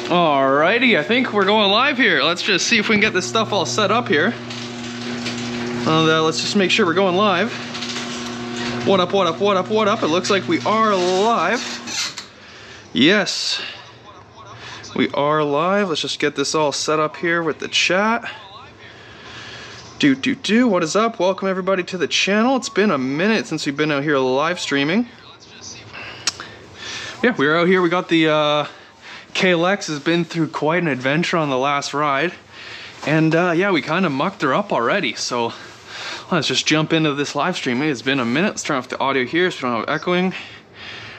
Alrighty, I think we're going live here. Let's just see if we can get this stuff all set up here. Let's just make sure we're going live. What up, what up, what up, what up? It looks like we are live. Yes, we are live. Let's just get this all set up here with the chat. What is up? Welcome everybody to the channel. It's been a minute since we've been out here live streaming. Yeah, we're out here. We got the KLX has been through quite an adventure on the last ride. And yeah, we kind of mucked her up already. So let's just jump into this live stream. It's been a minute. Let's turn off the audio here so we don't have echoing.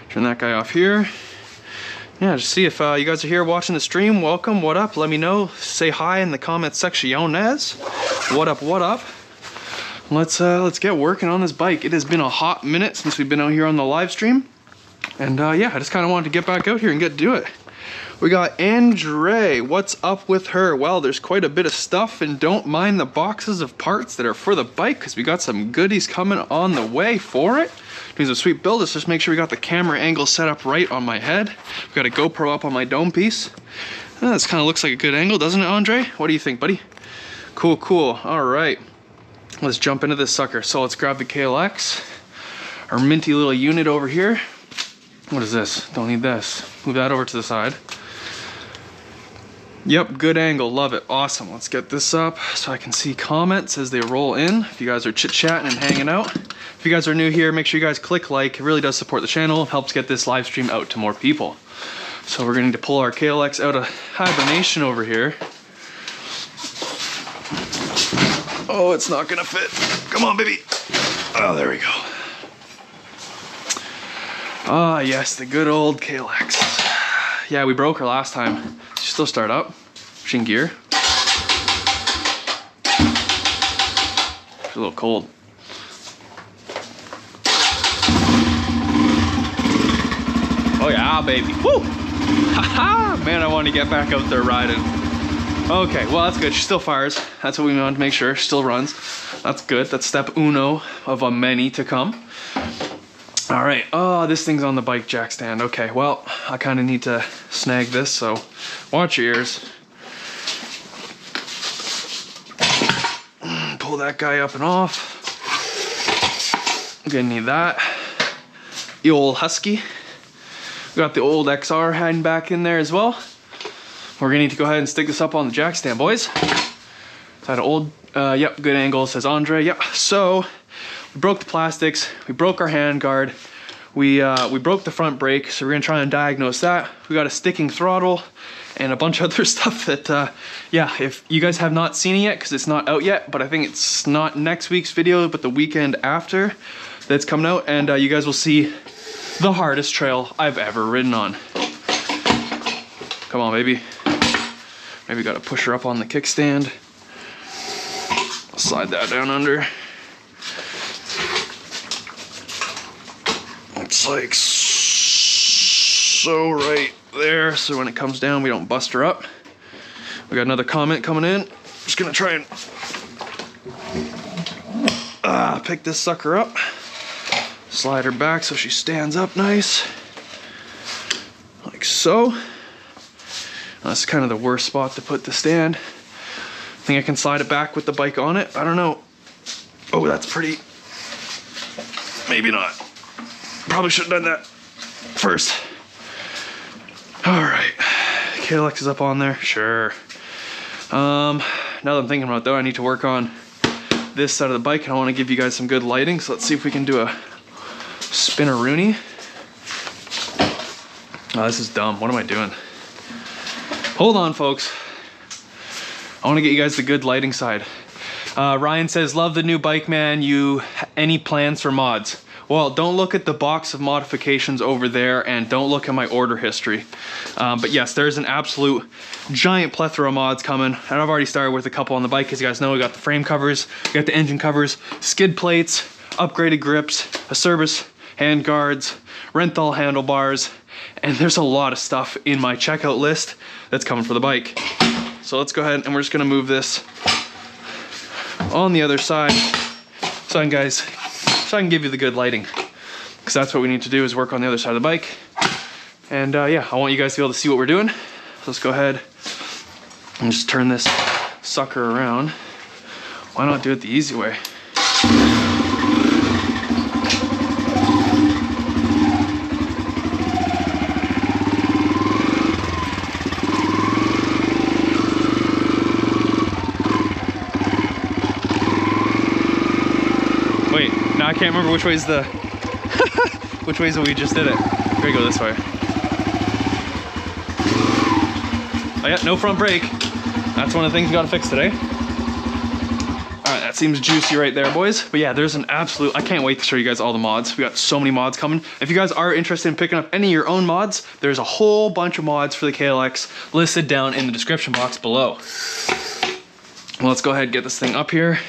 Turn that guy off here. Yeah, just see if you guys are here watching the stream. Welcome, what up? Let me know. Say hi in the comments section. What up, what up? Let's get working on this bike. It has been a hot minute since we've been out here on the live stream. And yeah, I just kind of wanted to get back out here and get to do it. We got Andre. What's up with her? Well, there's quite a bit of stuff, and don't mind the boxes of parts that are for the bike because we got some goodies coming on the way for it. Doing a sweet build. Let's just make sure we got the camera angle set up right on my head. We've got a GoPro up on my dome piece. This kind of looks like a good angle, doesn't it, Andre? What do you think, buddy? Cool, cool. All right. Let's jump into this sucker. So let's grab the KLX. Our minty little unit over here. What is this? Don't need this. Move that over to the side. Yep, good angle, love it, awesome. Let's get this up so I can see comments as they roll in. If you guys are chit-chatting and hanging out. If you guys are new here, make sure you guys click like. It really does support the channel, helps get this live stream out to more people. So we're going to pull our KLX out of hibernation over here. Oh, it's not gonna fit. Come on, baby. Oh, there we go. Ah, yes, the good old KLX. Yeah, we broke her last time. She still start up. She in gear. She's a little cold. Oh yeah, baby. Woo! Haha! Man, I want to get back out there riding. Okay, well that's good. She still fires. That's what we want to make sure. She still runs. That's good. That's step uno of a many to come. All right, oh, this thing's on the bike jack stand. Okay, well, I kind of need to snag this, so watch your ears. Pull that guy up and off. I'm gonna need that. The old Husky. We got the old XR hiding back in there as well. We're gonna need to go ahead and stick this up on the jack stand, boys. Is that an old, yep, good angle, says Andre. Yep, so we broke the plastics, we broke our hand guard, we broke the front brake, so we're gonna try and diagnose that. We got a sticking throttle and a bunch of other stuff that, yeah, if you guys have not seen it yet, because it's not out yet, but I think it's not next week's video, but the weekend after that's coming out, and you guys will see the hardest trail I've ever ridden on. Come on, baby. Maybe gotta push her up on the kickstand. Slide that down under. It's like so right there, so when it comes down we don't bust her up. We got another comment coming in. Just gonna try and pick this sucker up, slide her back so she stands up nice, like so. That's kind of the worst spot to put the stand. I think I can slide it back with the bike on it. I don't know. Oh, that's pretty. Maybe not. Probably should have done that first. All right, KLX is up on there, sure. Now that I'm thinking about it though, I need to work on this side of the bike and I want to give you guys some good lighting. So let's see if we can do a spin-a-rooney. Oh, this is dumb, what am I doing? Hold on, folks. I want to get you guys the good lighting side. Ryan says, love the new bike, man. Any plans for mods? Well, don't look at the box of modifications over there and don't look at my order history. But yes, there's an absolute giant plethora of mods coming. And I've already started with a couple on the bike. As you guys know, we got the frame covers, we got the engine covers, skid plates, upgraded grips, a service, hand guards, Renthal handlebars, and there's a lot of stuff in my checkout list that's coming for the bike. So let's go ahead and we're just gonna move this on the other side so I can give you the good lighting, because that's what we need to do, is work on the other side of the bike. And yeah, I want you guys to be able to see what we're doing. So let's go ahead and just turn this sucker around. Why not do it the easy way? Wait, now I can't remember which way's the which way's we just did it. We're gonna go this way. Oh yeah, no front brake. That's one of the things we gotta fix today. All right, that seems juicy right there, boys. But yeah, there's an absolute, I can't wait to show you guys all the mods. We got so many mods coming. If you guys are interested in picking up any of your own mods, there's a whole bunch of mods for the KLX listed down in the description box below. Well, let's go ahead and get this thing up here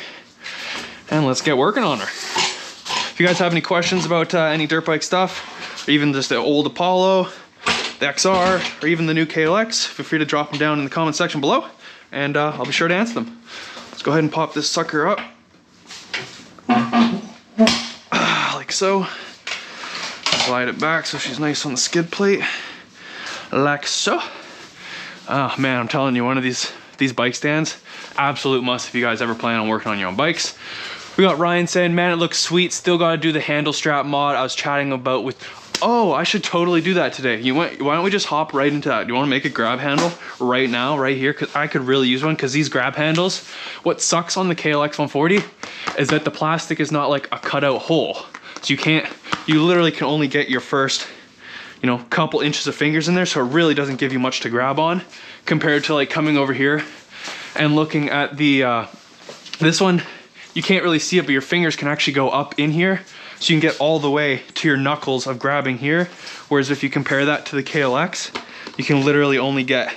and let's get working on her. If you guys have any questions about any dirt bike stuff, or even just the old Apollo, the XR, or even the new KLX, feel free to drop them down in the comment section below, and I'll be sure to answer them. Let's go ahead and pop this sucker up. Like so. Slide it back so she's nice on the skid plate. Like so. Oh man, I'm telling you, one of these bike stands, absolute must if you guys ever plan on working on your own bikes. We got Ryan saying, man, it looks sweet. Still got to do the handle strap mod I was chatting about with. Oh, I should totally do that today. Why don't we just hop right into that? Do you want to make a grab handle right now, right here? Because I could really use one, because these grab handles, what sucks on the KLX140 is that the plastic is not like a cutout hole. So you literally can only get your first, couple inches of fingers in there. So it really doesn't give you much to grab on compared to like coming over here and looking at the, this one. You can't really see it, but your fingers can actually go up in here. So you can get all the way to your knuckles of grabbing here. Whereas if you compare that to the KLX, you can literally only get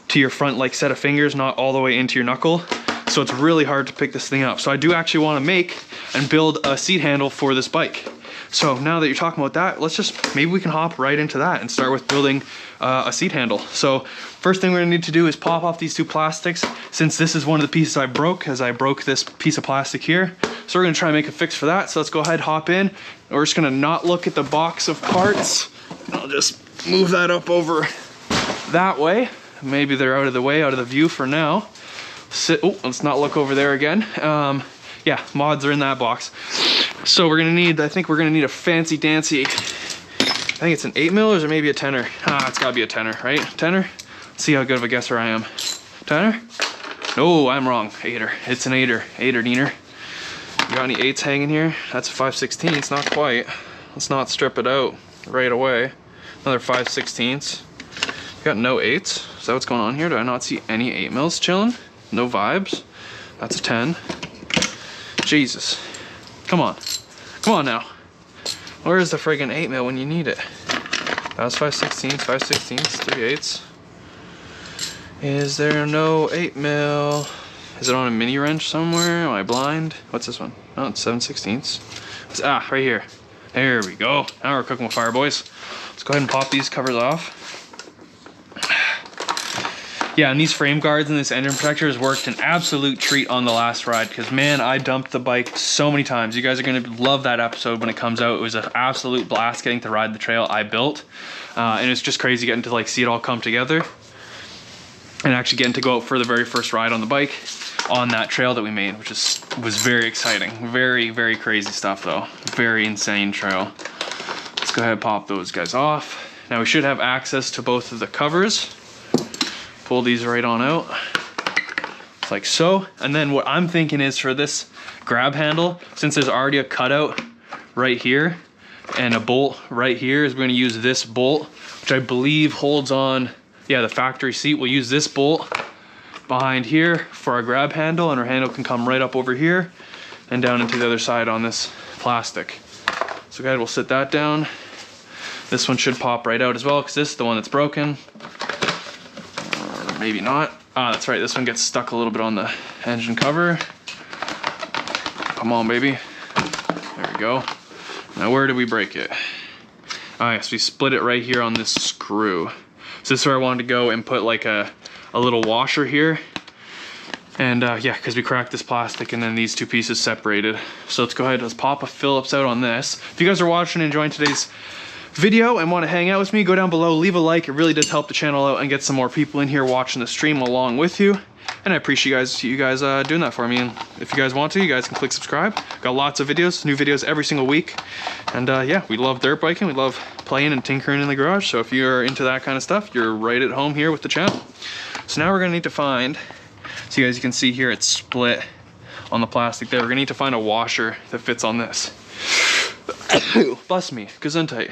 to your front like set of fingers, not all the way into your knuckle. So it's really hard to pick this thing up. So I do actually want to make and build a seat handle for this bike. So now that you're talking about that, maybe we can hop right into that and start with building a seat handle. So first thing we're gonna need to do is pop off these two plastics, since this is one of the pieces I broke, as I broke this piece of plastic here. So we're gonna try and make a fix for that. So let's go ahead, hop in. We're just gonna not look at the box of parts. I'll just move that up over that way. Maybe they're out of the way, out of the view for now. Let's not look over there again. Yeah, mods are in that box. So we're gonna need, I think we're gonna need a fancy dancy, I think it's an 8mm or is it maybe a 10er? It's gotta be a 10er, right? 10er? Let's see how good of a guesser I am. 10er? No, I'm wrong. 8er. It's an 8er. 8er diener. You got any 8s hanging here? That's a 5/16. It's not quite. Let's not strip it out right away. Another 5/16. You got no 8s? Is that what's going on here? Do I not see any 8mm chilling? No vibes? That's a 10. Jesus. Come on. Come on now. Where is the friggin' 8mm when you need it? That was 5/16, 5/16, 3/8. Is there no 8mm? Is it on a mini wrench somewhere? Am I blind? What's this one? Oh, it's 7/16. Right here. There we go. Now we're cooking with fire, boys. Let's go ahead and pop these covers off. Yeah, and these frame guards and this engine protector has worked an absolute treat on the last ride, because man, I dumped the bike so many times. You guys are gonna love that episode when it comes out. It was an absolute blast getting to ride the trail I built. And it's just crazy getting to like see it all come together and actually getting to go out for the very first ride on the bike on that trail that we made, which was very exciting. Very, very crazy stuff though. Very insane trail. Let's go ahead and pop those guys off. Now we should have access to both of the covers. Pull these right on out, like so. And then what I'm thinking is for this grab handle, since there's already a cutout right here and a bolt right here, is we're gonna use this bolt, which I believe holds on, yeah, the factory seat. We'll use this bolt behind here for our grab handle, and our handle can come right up over here and down into the other side on this plastic. So go ahead, we'll sit that down. This one should pop right out as well, because this is the one that's broken. Maybe not. That's right, this one gets stuck a little bit on the engine cover. Come on, baby. There we go. Now where did we break it? Yes, we split it right here on this screw. So this is where I wanted to go and put like a little washer here. And yeah, because we cracked this plastic and then these two pieces separated. So let's go ahead, let's pop a Phillips out on this. If you guys are watching and enjoying today's video and want to hang out with me, go down below, leave a like. It really does help the channel out and get some more people in here watching the stream along with you. And I appreciate you guys doing that for me. And if you guys want to, you guys can click subscribe. Got lots of videos, new videos every single week. And yeah, we love dirt biking. We love playing and tinkering in the garage. So if you're into that kind of stuff, you're right at home here with the channel. So now we're gonna need to find, so you guys can see here it's split on the plastic there. We're gonna need to find a washer that fits on this. Bless me, gesundheit.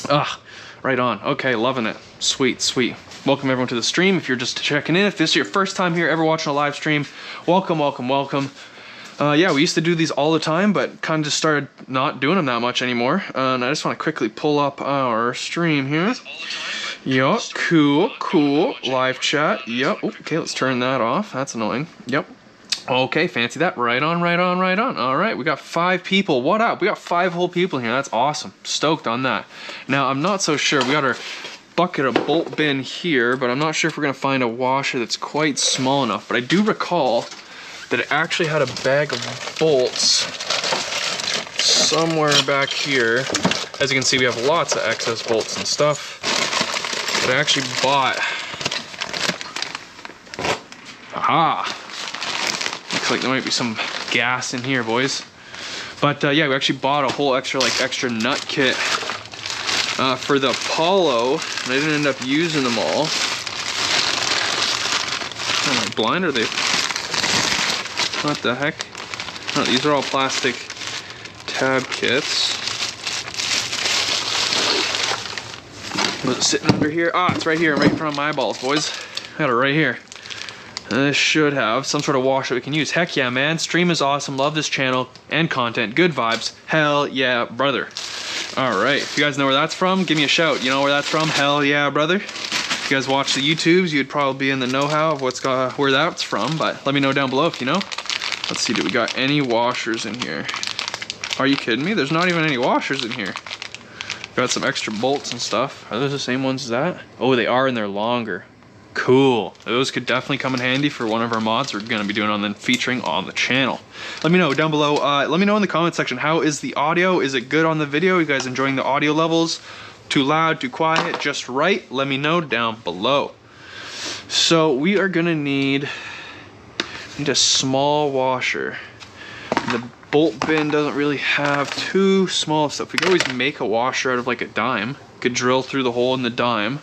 Ah, right on. Okay, loving it. Sweet, sweet. Welcome everyone to the stream. If you're just checking in, if this is your first time here ever watching a live stream, welcome, welcome, welcome. Yeah, we used to do these all the time, but kind of just started not doing them that much anymore. And I just want to quickly pull up our stream here. Yup, cool, cool. Live chat. Yep. Okay, let's turn that off. That's annoying. Yep. Okay, fancy that. Right on, right on, right on. All right, we got 5 people. What up? We got 5 whole people here. That's awesome. Stoked on that. Now, I'm not so sure. We got our bucket of bolt bin here, but I'm not sure if we're gonna find a washer that's quite small enough. But I do recall that it actually had a bag of bolts somewhere back here. As you can see, we have lots of excess bolts and stuff. But I actually bought, aha, looks like there might be some gas in here, boys. But yeah, we actually bought a whole extra nut kit for the Apollo, and I didn't end up using them all. Am I blind, or are they? What the heck? Oh, these are all plastic tab kits. Was it sitting under here? Ah, it's right here, right in front of my eyeballs, boys. Got it right here. This should have some sort of washer we can use. Heck yeah, man. Stream is awesome. Love this channel and content. Good vibes. Hell yeah, brother. All right, if you guys know where that's from, give me a shout. You know where that's from? Hell yeah, brother. If you guys watch the YouTubes, you'd probably be in the know-how of where that's from, but let me know down below if you know. Let's see, do we got any washers in here? Are you kidding me? There's not even any washers in here. Got some extra bolts and stuff. Are those the same ones as that? Oh, they are, and they're longer. Cool. Those could definitely come in handy for one of our mods we're going to be doing on, then featuring on the channel. Let me know down below. Let me know in the comment section, how is the audio? Is it good on the video? You guys enjoying the audio levels? Too loud, too quiet, just right? Let me know down below. So we are going to need a small washer. The bolt bin doesn't really have too small stuff. We could always make a washer out of like a dime. Could drill through the hole in the dime.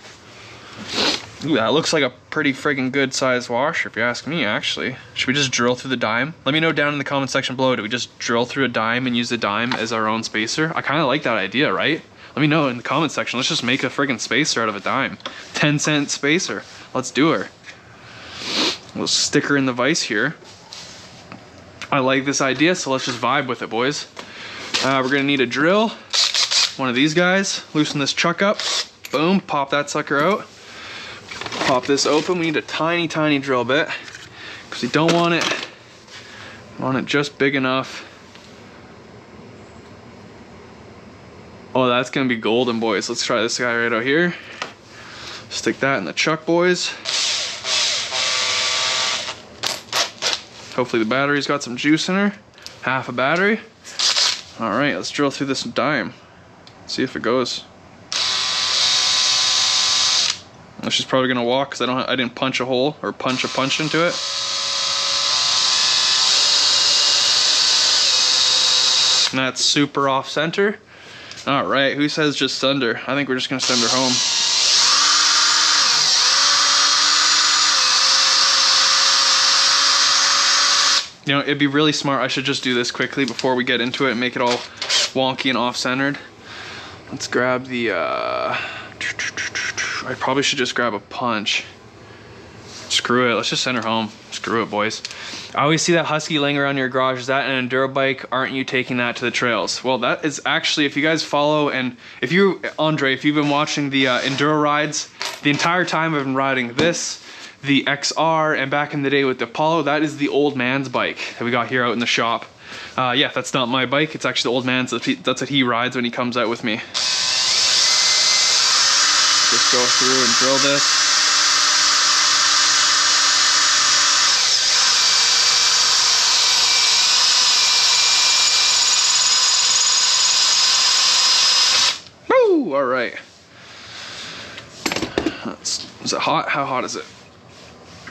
Ooh, that looks like a pretty friggin' good sized washer if you ask me, actually. Should we just drill through the dime? Let me know down in the comment section below. Do we just drill through a dime and use the dime as our own spacer? I kind of like that idea, right? Let me know in the comment section. Let's just make a friggin' spacer out of a dime. 10-cent spacer. Let's do her. We'll stick her in the vise here. I like this idea, so let's just vibe with it, boys. We're gonna need a drill. One of these guys. Loosen this chuck up. Boom, pop that sucker out. Pop this open. We need a tiny, tiny drill bit because we don't want it just big enough. Oh, that's gonna be golden, boys. Let's try this guy right out here. Stick that in the chuck, boys. Hopefully the battery's got some juice in her. Half a battery. All right, let's drill through this dime. See if it goes. She's probably gonna walk because I didn't punch a hole or punch a punch into it. And that's super off center. All right, who says just send her? I think we're just gonna send her home. You know, it'd be really smart. I should just do this quickly before we get into it and make it all wonky and off-centered. Let's grab the, I probably should just grab a punch. Screw it, let's just send her home. Screw it, boys. I always see that Husky laying around your garage. Is that an enduro bike? Aren't you taking that to the trails? Well, that is actually, if you guys follow, and if you, Andre, if you've been watching the enduro rides, the entire time I've been riding this, the XR, and back in the day with the Apollo, that is the old man's bike that we got here out in the shop. Yeah, that's not my bike. It's actually the old man's. That's what he rides when he comes out with me. Just go through and drill this. Is it hot? How hot is it?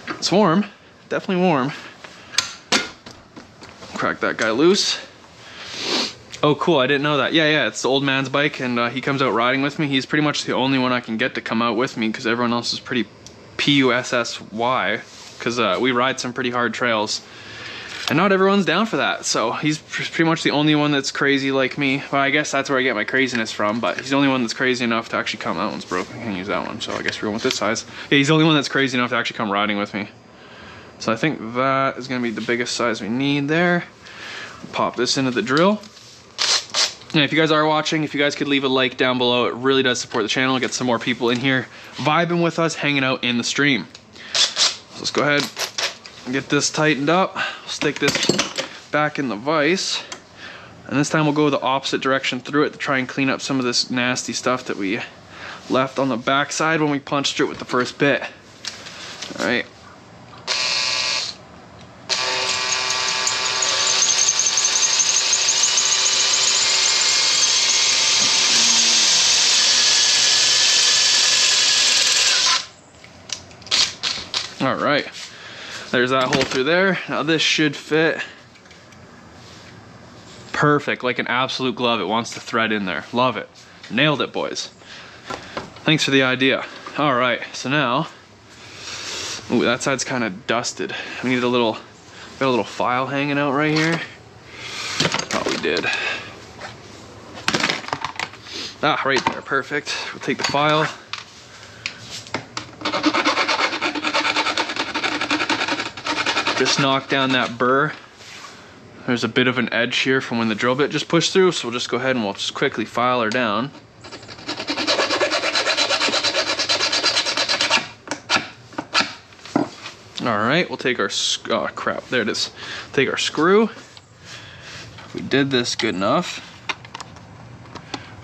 It's warm, definitely warm. Crack that guy loose. Oh cool, I didn't know that. Yeah, it's the old man's bike, and he comes out riding with me. He's pretty much the only one I can get to come out with me because everyone else is pretty PUSSY, because we ride some pretty hard trails. And not everyone's down for that, so he's pretty much the only one that's crazy like me. Well, I guess that's where I get my craziness from, but he's the only one that's crazy enough to actually come. That one's broken, I can't use that one, so I guess we're going with this size. Yeah, he's the only one that's crazy enough to actually come riding with me. So I think that is gonna be the biggest size we need there. Pop this into the drill. And if you guys are watching, if you guys could leave a like down below, it really does support the channel, get some more people in here vibing with us, hanging out in the stream. So let's go ahead and get this tightened up. Stick this back in the vise, and this time we'll go the opposite direction through it to try and clean up some of this nasty stuff that we left on the back side when we punched it with the first bit. All right. All right, there's that hole through there. Now this should fit perfect, like an absolute glove. It wants to thread in there. Love it. Nailed it, boys. Thanks for the idea. All right, so now, ooh, that side's kind of dusted. We need a little, got a little file hanging out right here. Thought we did. Ah, right there, perfect. We'll take the file. Just knock down that burr. There's a bit of an edge here from when the drill bit just pushed through, so we'll just go ahead and we'll just quickly file her down. All right, we'll take our, oh crap, there it is. Take our screw. If we did this good enough,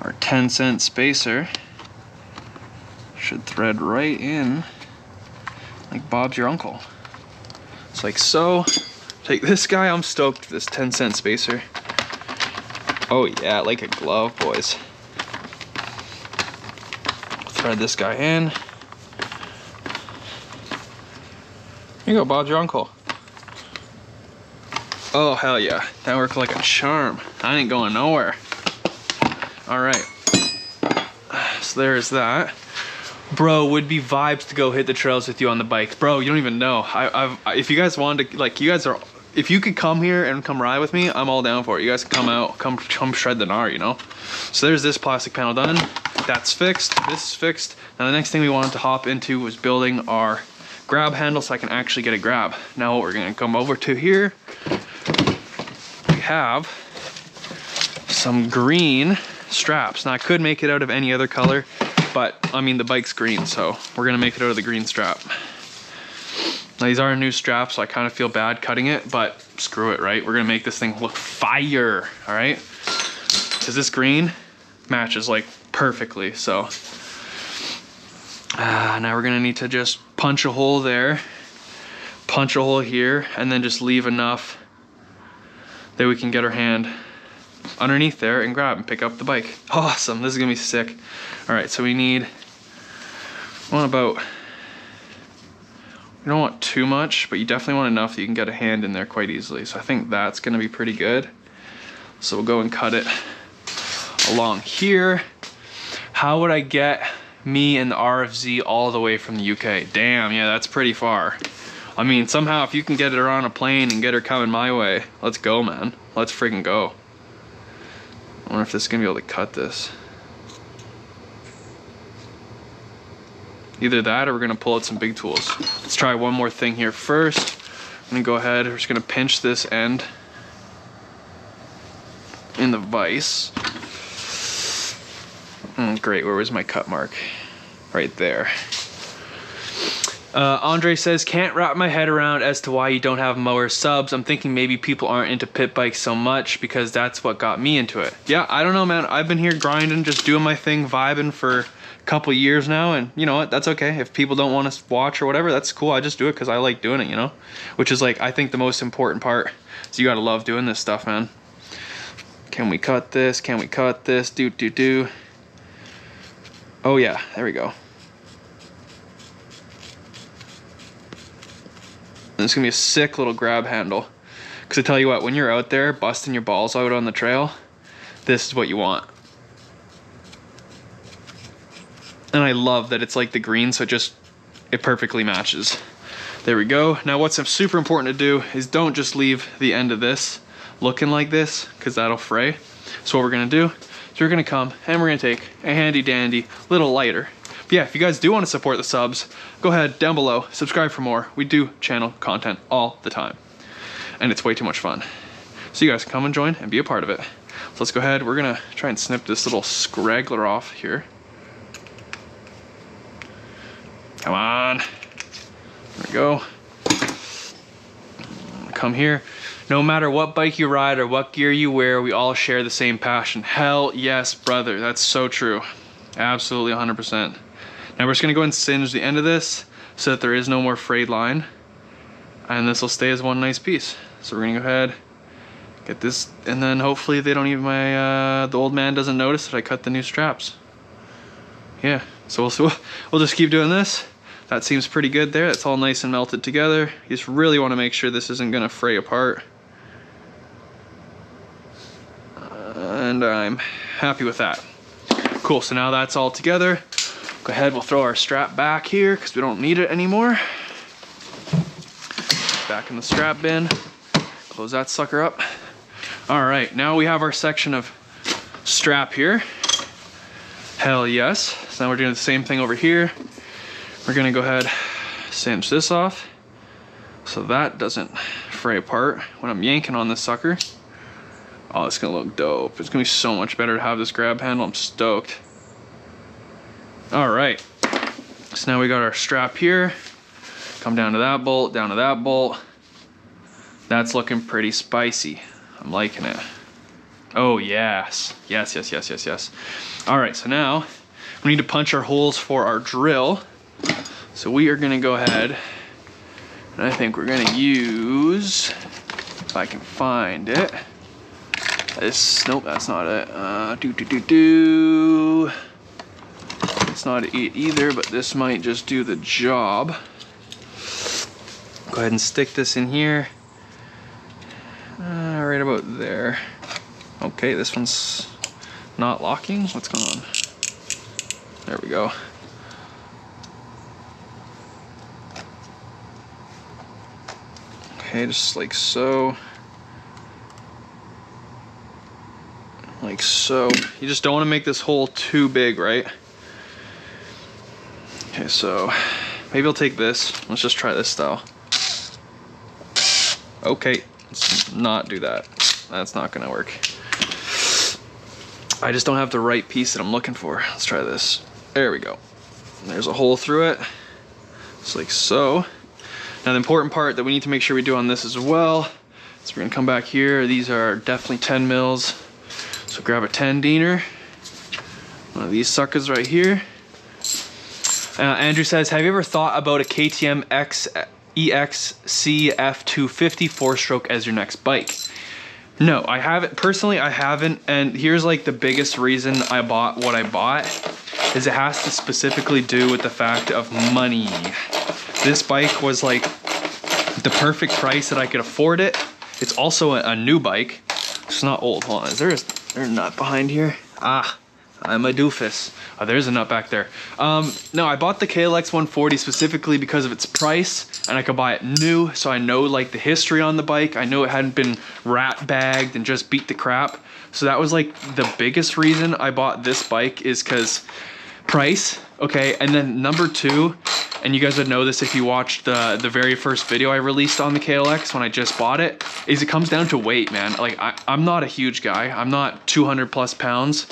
our 10-cent spacer should thread right in like Bob's your uncle. It's like so. Take this guy, I'm stoked for this 10-cent spacer. Oh yeah, like a glove, boys. Thread this guy in. Here you go, Bob's your uncle. Oh hell yeah, that worked like a charm. I ain't going nowhere. All right, so there's that. Bro, would be vibes to go hit the trails with you on the bike. Bro, you don't even know. If you guys wanted to, like, you guys are, if you could come here and come ride with me, I'm all down for it. You guys can come out, come shred the gnar, you know? So there's this plastic panel done. That's fixed, this is fixed. Now the next thing we wanted to hop into was building our grab handle so I can actually get a grab. Now what we're gonna come over to here, we have some green straps. Now I could make it out of any other color, but I mean the bike's green, so we're gonna make it out of the green strap. Now these are new straps, so I kind of feel bad cutting it, but screw it, right? We're gonna make this thing look fire, all right? Because this green matches like perfectly, so. Now we're gonna need to just punch a hole there, punch a hole here, and then just leave enough that we can get our hand underneath there and grab and pick up the bike. Awesome, this is gonna be sick. All right, so we want about, you don't want too much, but you definitely want enough that you can get a hand in there quite easily. So I think that's gonna be pretty good. So we'll go and cut it along here. How would I get me and the RFZ all the way from the UK? Damn, yeah, that's pretty far. I mean, somehow if you can get her on a plane and get her coming my way, let's go, man. Let's freaking go. I wonder if this is gonna be able to cut this. Either that or we're gonna pull out some big tools. Let's try one more thing here first. I'm gonna go ahead, we're just gonna pinch this end in the vise. Great, where was my cut mark? Right there. Andre says, can't wrap my head around as to why you don't have mower subs. I'm thinking maybe people aren't into pit bikes so much because that's what got me into it. Yeah, I don't know, man. I've been here grinding, just doing my thing, vibing for a couple years now, and you know what? That's okay. If people don't want to watch or whatever, that's cool. I just do it because I like doing it, you know? Which is like, I think the most important part is you gotta love doing this stuff, man. Can we cut this? Can we cut this? Do. Oh yeah, there we go. And it's gonna be a sick little grab handle. Because I tell you what, when you're out there busting your balls out on the trail, this is what you want. And I love that it's like the green, so it perfectly matches. There we go. Now what's super important to do is don't just leave the end of this looking like this, because that'll fray. So what we're gonna do is we're gonna come and we're gonna take a handy dandy little lighter. But yeah, if you guys do want to support the subs, go ahead down below, subscribe for more. We do channel content all the time, and it's way too much fun. So you guys can come and join and be a part of it. So let's go ahead, we're gonna try and snip this little scraggler off here. Come on. There we go. Come here. No matter what bike you ride or what gear you wear, we all share the same passion. Hell yes, brother. That's so true. Absolutely 100%. Now we're just gonna go and singe the end of this so that there is no more frayed line. And this will stay as one nice piece. So we're gonna go ahead, get this, and then hopefully they don't even, the old man doesn't notice that I cut the new straps. Yeah, so we'll just keep doing this. That seems pretty good there. It's all nice and melted together. You just really want to make sure this isn't gonna fray apart. And I'm happy with that. Cool, so now that's all together. Go ahead, we'll throw our strap back here because we don't need it anymore. Back in the strap bin. Close that sucker up. All right, now we have our section of strap here. Hell yes. So now we're doing the same thing over here. We're gonna go ahead, cinch this off so that doesn't fray apart when I'm yanking on this sucker. Oh, it's gonna look dope. It's gonna be so much better to have this grab handle. I'm stoked. All right, so now we got our strap here. Come down to that bolt, down to that bolt. That's looking pretty spicy. I'm liking it. Oh yes, yes, yes, yes, yes, yes. All right, so now we need to punch our holes for our drill. So we are gonna go ahead, and I think we're gonna use, if I can find it, this, nope, that's not it. It's not it either, but this might just do the job. Go ahead and stick this in here. Right about there. Okay, this one's not locking. What's going on? There we go. Okay, just like so. Like so. You just don't want to make this hole too big, right? Okay, so maybe I'll take this. Let's just try this style. Okay, let's not do that. That's not gonna work. I just don't have the right piece that I'm looking for. Let's try this. There we go. There's a hole through it. Just like so. Now the important part that we need to make sure we do on this as well, so we're gonna come back here. These are definitely 10 mils. So grab a 10 diener. One of these suckers right here. Andrew says, have you ever thought about a KTM EXC F250 4-stroke as your next bike? No, I haven't. Personally, I haven't. And here's like the biggest reason I bought what I bought is it has to specifically do with the fact of money. This bike was like the perfect price that I could afford it. It's also a new bike. It's not old. Hold on, is there a nut behind here? Ah, I'm a doofus. Oh, there's a nut back there. No, I bought the KLX140 specifically because of its price, and I could buy it new, so I know like the history on the bike. I know it hadn't been rat bagged and just beat the crap. So that was like the biggest reason I bought this bike, is because price, okay? And then number two, and you guys would know this if you watched the very first video I released on the KLX when I just bought it, is it comes down to weight, man. Like I'm not a huge guy. I'm not 200 plus pounds.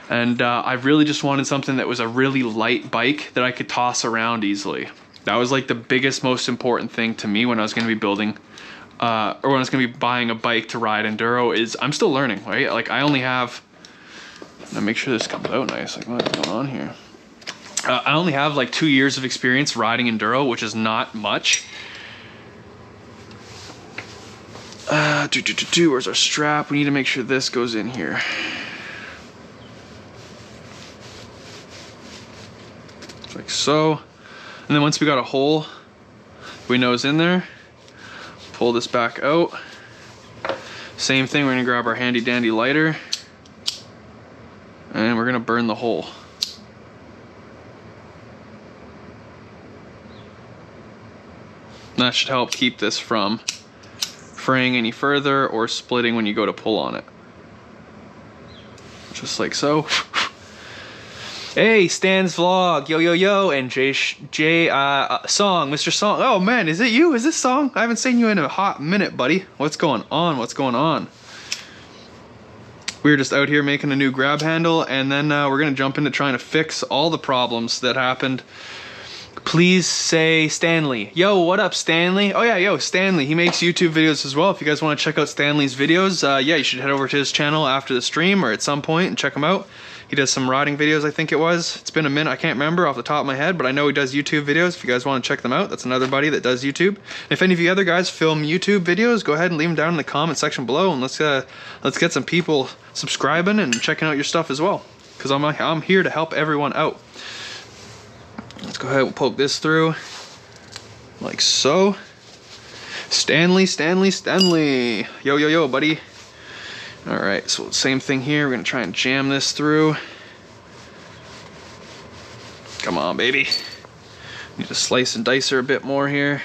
And I really just wanted something that was a really light bike that I could toss around easily. That was like the biggest, most important thing to me when I was gonna be building, or when I was gonna be buying a bike to ride enduro, is I'm still learning, right? Like I only have, now make sure this comes out nice, like what's going on here? I only have like 2 years of experience riding enduro, which is not much. Where's our strap? We need to make sure this goes in here. Like so. And then once we got a hole we know is in there, pull this back out. Same thing, we're gonna grab our handy dandy lighter and we're gonna burn the hole. That should help keep this from fraying any further or splitting when you go to pull on it. Just like so. Hey, Stan's Vlog, yo yo yo, and Song, Mr. Song. Oh man, is it you? Is this Song? I haven't seen you in a hot minute, buddy. What's going on? What's going on? We're just out here making a new grab handle, and then we're gonna jump into trying to fix all the problems that happened. Please say Stanley. Yo, what up, Stanley? Oh yeah, yo, Stanley. He makes YouTube videos as well. If you guys want to check out Stanley's videos, yeah, you should head over to his channel after the stream or at some point and check him out. He does some riding videos, I think it was. It's been a minute, I can't remember off the top of my head, but I know he does YouTube videos. If you guys want to check them out, that's another buddy that does YouTube. If any of you other guys film YouTube videos, go ahead and leave them down in the comment section below, and let's get some people subscribing and checking out your stuff as well, because I'm here to help everyone out. Let's go ahead and poke this through, like so. Stanley, Stanley, Stanley. Yo, yo, yo, buddy. All right, so same thing here. We're gonna try and jam this through. Come on, baby. Need to slice and dice her a bit more here.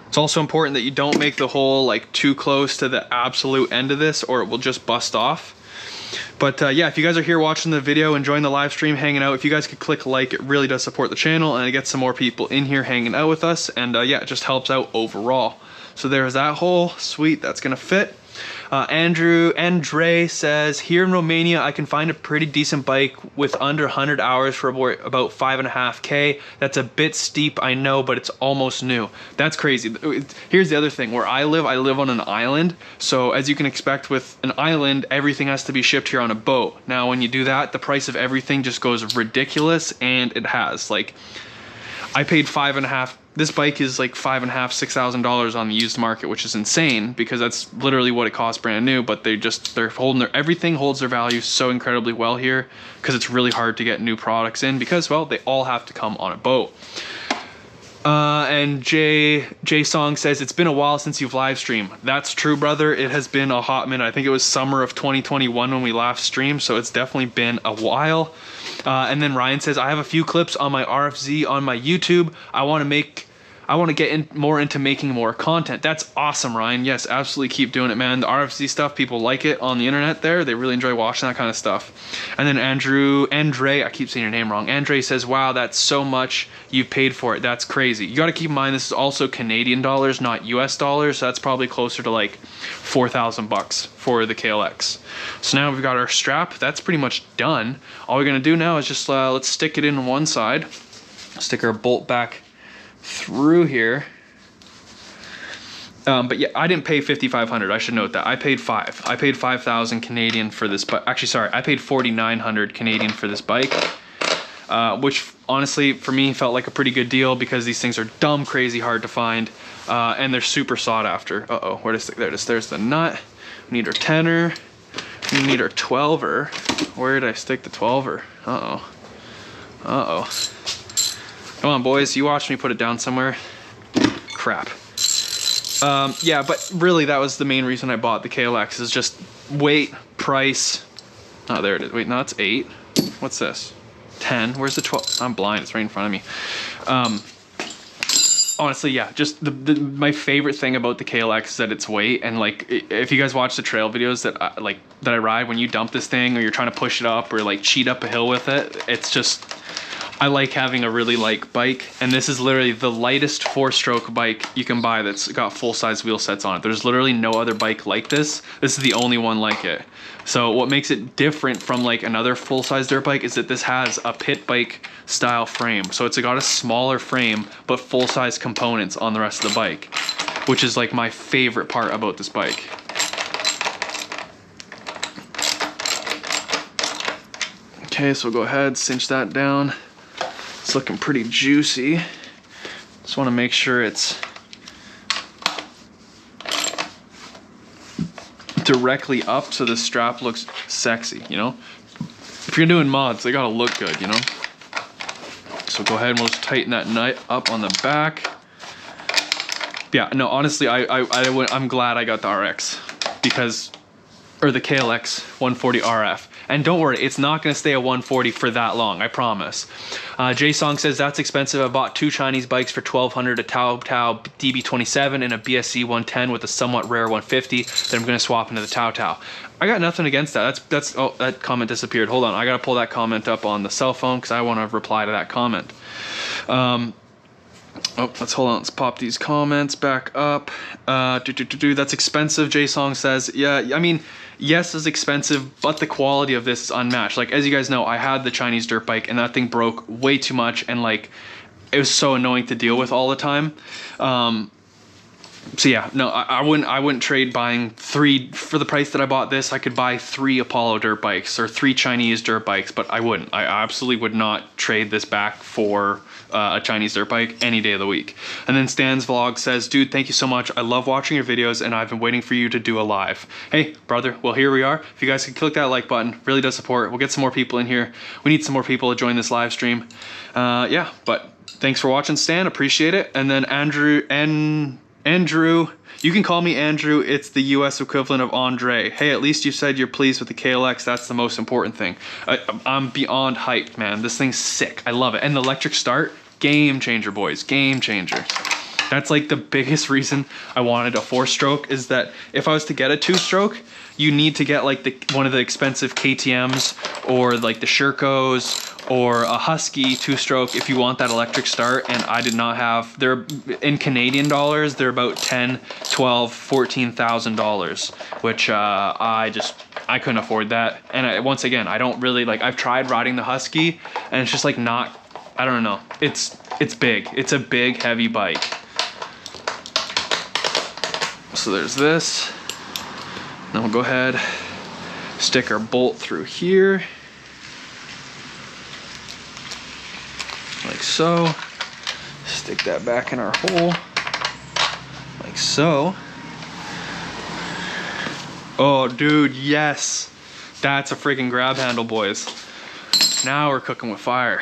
It's also important that you don't make the hole like too close to the absolute end of this, or it will just bust off. But yeah, if you guys are here watching the video, enjoying the live stream, hanging out, if you guys could click like, it really does support the channel and it gets some more people in here hanging out with us, and yeah, it just helps out overall. So there's that hole. Sweet, that's gonna fit. Andre says, here in Romania, I can find a pretty decent bike with under 100 hours for about 5.5K. That's a bit steep, I know, but it's almost new. That's crazy. Here's the other thing. Where I live on an island. So as you can expect with an island, everything has to be shipped here on a boat. Now, when you do that, the price of everything just goes ridiculous, and it has. Like, I paid this bike is like $5,500, $6,000 on the used market, which is insane because that's literally what it costs brand new. But they're holding everything holds their value so incredibly well here, because it's really hard to get new products in because, well, they all have to come on a boat. And J Song says, it's been a while since you've live streamed. That's true, brother. It has been a hot minute. I think it was summer of 2021 when we last streamed, so it's definitely been a while. And then Ryan says, I have a few clips on my RFZ on my YouTube. I want to get more into making more content. That's awesome, Ryan. Yes, absolutely, keep doing it, man. The RFZ stuff, people like it on the internet there. They really enjoy watching that kind of stuff. And then Andre, I keep saying your name wrong. Andre says, wow, that's so much you've paid for it. That's crazy. You got to keep in mind, this is also Canadian dollars, not US dollars. So that's probably closer to like 4,000 bucks for the KLX. So now we've got our strap. That's pretty much done. All we're going to do now is just, let's stick it in on one side. Stick our bolt back through here. But yeah, I didn't pay 5,500. I should note that I paid 5,000 Canadian for this, but actually, sorry, I paid 4,900 Canadian for this bike, which honestly for me felt like a pretty good deal because these things are dumb crazy hard to find, and they're super sought after. Where does there it is? There's the nut. We need our 10er. We need our 12er. Where did I stick the 12er? Come on, boys, you watch me put it down somewhere. Crap. Yeah, but really that was the main reason I bought the KLX, is just weight, price. Oh, there it is. Wait, no, it's 8. What's this? 10. Where's the 12? I'm blind, it's right in front of me. Honestly, yeah, just my favorite thing about the KLX is that it's weight, and like, if you guys watch the trail videos that I ride, when you dump this thing or you're trying to push it up or like cheat up a hill with it, it's just, I like having a really light bike, and this is literally the lightest 4-stroke bike you can buy that's got full-size wheel sets on it. There's literally no other bike like this. This is the only one like it. So what makes it different from like another full-size dirt bike is that this has a pit bike style frame. So it's got a smaller frame, but full-size components on the rest of the bike, which is like my favorite part about this bike. Okay, so we'll go ahead, cinch that down. It's looking pretty juicy. Just want to make sure it's directly up so the strap looks sexy, you know? If you're doing mods, they gotta look good, you know? So go ahead and we'll just tighten that nut up on the back. Yeah, no, honestly, I'm glad I got the RX because, or the KLX140RF. And don't worry, it's not gonna stay at 140 for that long, I promise. J-Song says, that's expensive. I bought 2 Chinese bikes for 1,200, a Tao DB27 and a BSC 110 with a somewhat rare 150 that I'm gonna swap into the Tao. I got nothing against that. Oh, that comment disappeared. Hold on, I gotta pull that comment up on the cell phone because I wanna reply to that comment. Oh, let's hold on. Let's pop these comments back up. That's expensive, J-Song says. Yeah, I mean, yes, it's expensive, but the quality of this is unmatched. Like, as you guys know, I had the Chinese dirt bike and that thing broke way too much and like, it was so annoying to deal with all the time. So yeah, no, I wouldn't trade buying 3 for the price that I bought this. I could buy 3 Apollo dirt bikes or 3 Chinese dirt bikes, but I wouldn't. I absolutely would not trade this back for a Chinese dirt bike any day of the week. And then Stan's Vlog says, dude, thank you so much. I love watching your videos and I've been waiting for you to do a live. Hey, brother, well, here we are. If you guys can click that like button, really does support. We'll get some more people in here. We need some more people to join this live stream. Yeah, but thanks for watching, Stan. Appreciate it. And then Andrew, you can call me Andrew. It's the US equivalent of Andre. Hey, at least you said you're pleased with the KLX. That's the most important thing. I'm beyond hyped, man. This thing's sick. I love it. And the electric start, game changer, boys. Game changer. That's like the biggest reason I wanted a 4-stroke is that if I was to get a 2-stroke, you need to get like one of the expensive KTMs or like the Shercos or a Husky 2-stroke if you want that electric start. And I did not have, they're in Canadian dollars, they're about $10, $12, $14,000, which I couldn't afford that. And once again, I don't really like, I've tried riding the Husky and it's just like not, I don't know. It's big. It's a big, heavy bike. So there's this. Then we'll go ahead, stick our bolt through here. Like so. Stick that back in our hole. Like so. Oh, dude, yes. That's a freaking grab handle, boys. Now we're cooking with fire.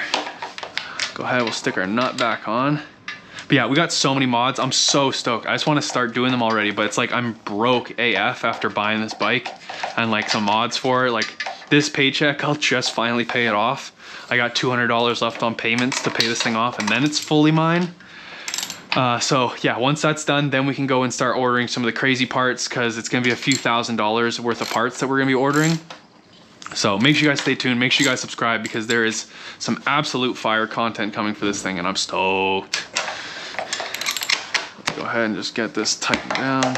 Go ahead, we'll stick our nut back on. But yeah, we got so many mods. I'm so stoked. I just want to start doing them already, but it's like I'm broke AF after buying this bike and like some mods for it. Like this paycheck, I'll just finally pay it off. I got $200 left on payments to pay this thing off and then it's fully mine. So yeah, once that's done, then we can go and start ordering some of the crazy parts because it's going to be a few $1,000s worth of parts that we're going to be ordering. So make sure you guys stay tuned, make sure you guys subscribe because there is some absolute fire content coming for this thing and I'm stoked. Let's go ahead and just get this tightened down.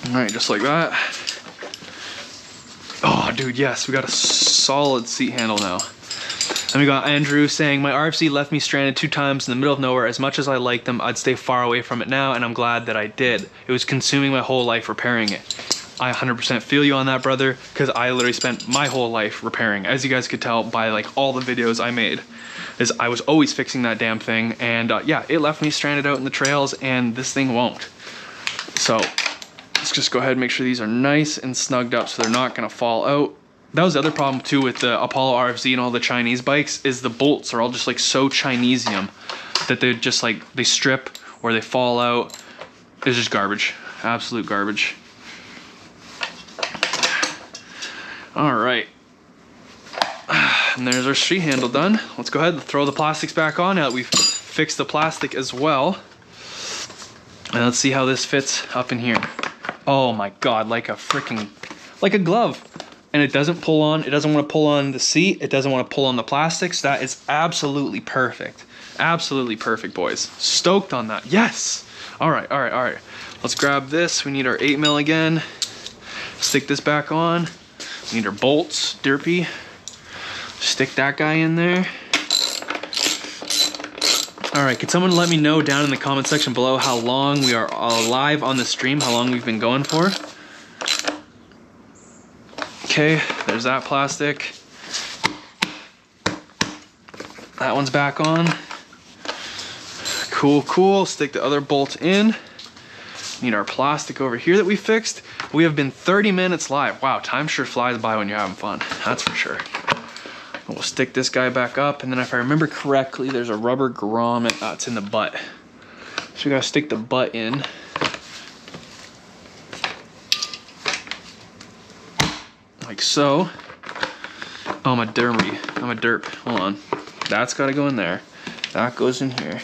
All right, just like that. Oh, dude, yes, we got a solid seat handle now. And we got Andrew saying, my RFC left me stranded 2 times in the middle of nowhere. As much as I like them, I'd stay far away from it now, and I'm glad that I did. It was consuming my whole life repairing it. I 100% feel you on that, brother, because I literally spent my whole life repairing. As you guys could tell by like all the videos I made, is I was always fixing that damn thing. And yeah, it left me stranded out in the trails, and this thing won't. So let's just go ahead and make sure these are nice and snugged up so they're not gonna fall out. That was the other problem too with the Apollo RFZ and all the Chinese bikes is the bolts are all just like so Chinesium that they're just like, they strip or they fall out. It's just garbage, absolute garbage. All right, and there's our street handle done. Let's go ahead and throw the plastics back on now that we've fixed the plastic as well. And let's see how this fits up in here. Oh my God, like a freaking, like a glove. And it doesn't pull on, it doesn't want to pull on the seat, it doesn't want to pull on the plastics. That is absolutely perfect. Absolutely perfect, boys. Stoked on that. Yes. All right, all right, all right. Let's grab this. We need our 8mm again. Stick this back on. We need our bolts, derpy. Stick that guy in there. All right, could someone let me know down in the comment section below how long we are live on the stream, how long we've been going for? Okay, there's that plastic. That one's back on. Cool, cool. Stick the other bolt in. Need our plastic over here that we fixed. We have been 30 minutes live. Wow, time sure flies by when you're having fun. That's for sure. We'll stick this guy back up, and then if I remember correctly, there's a rubber grommet. It's in the butt. So we gotta stick the butt in. Like so. Oh, I'm a derp. Hold on. That's gotta go in there. That goes in here.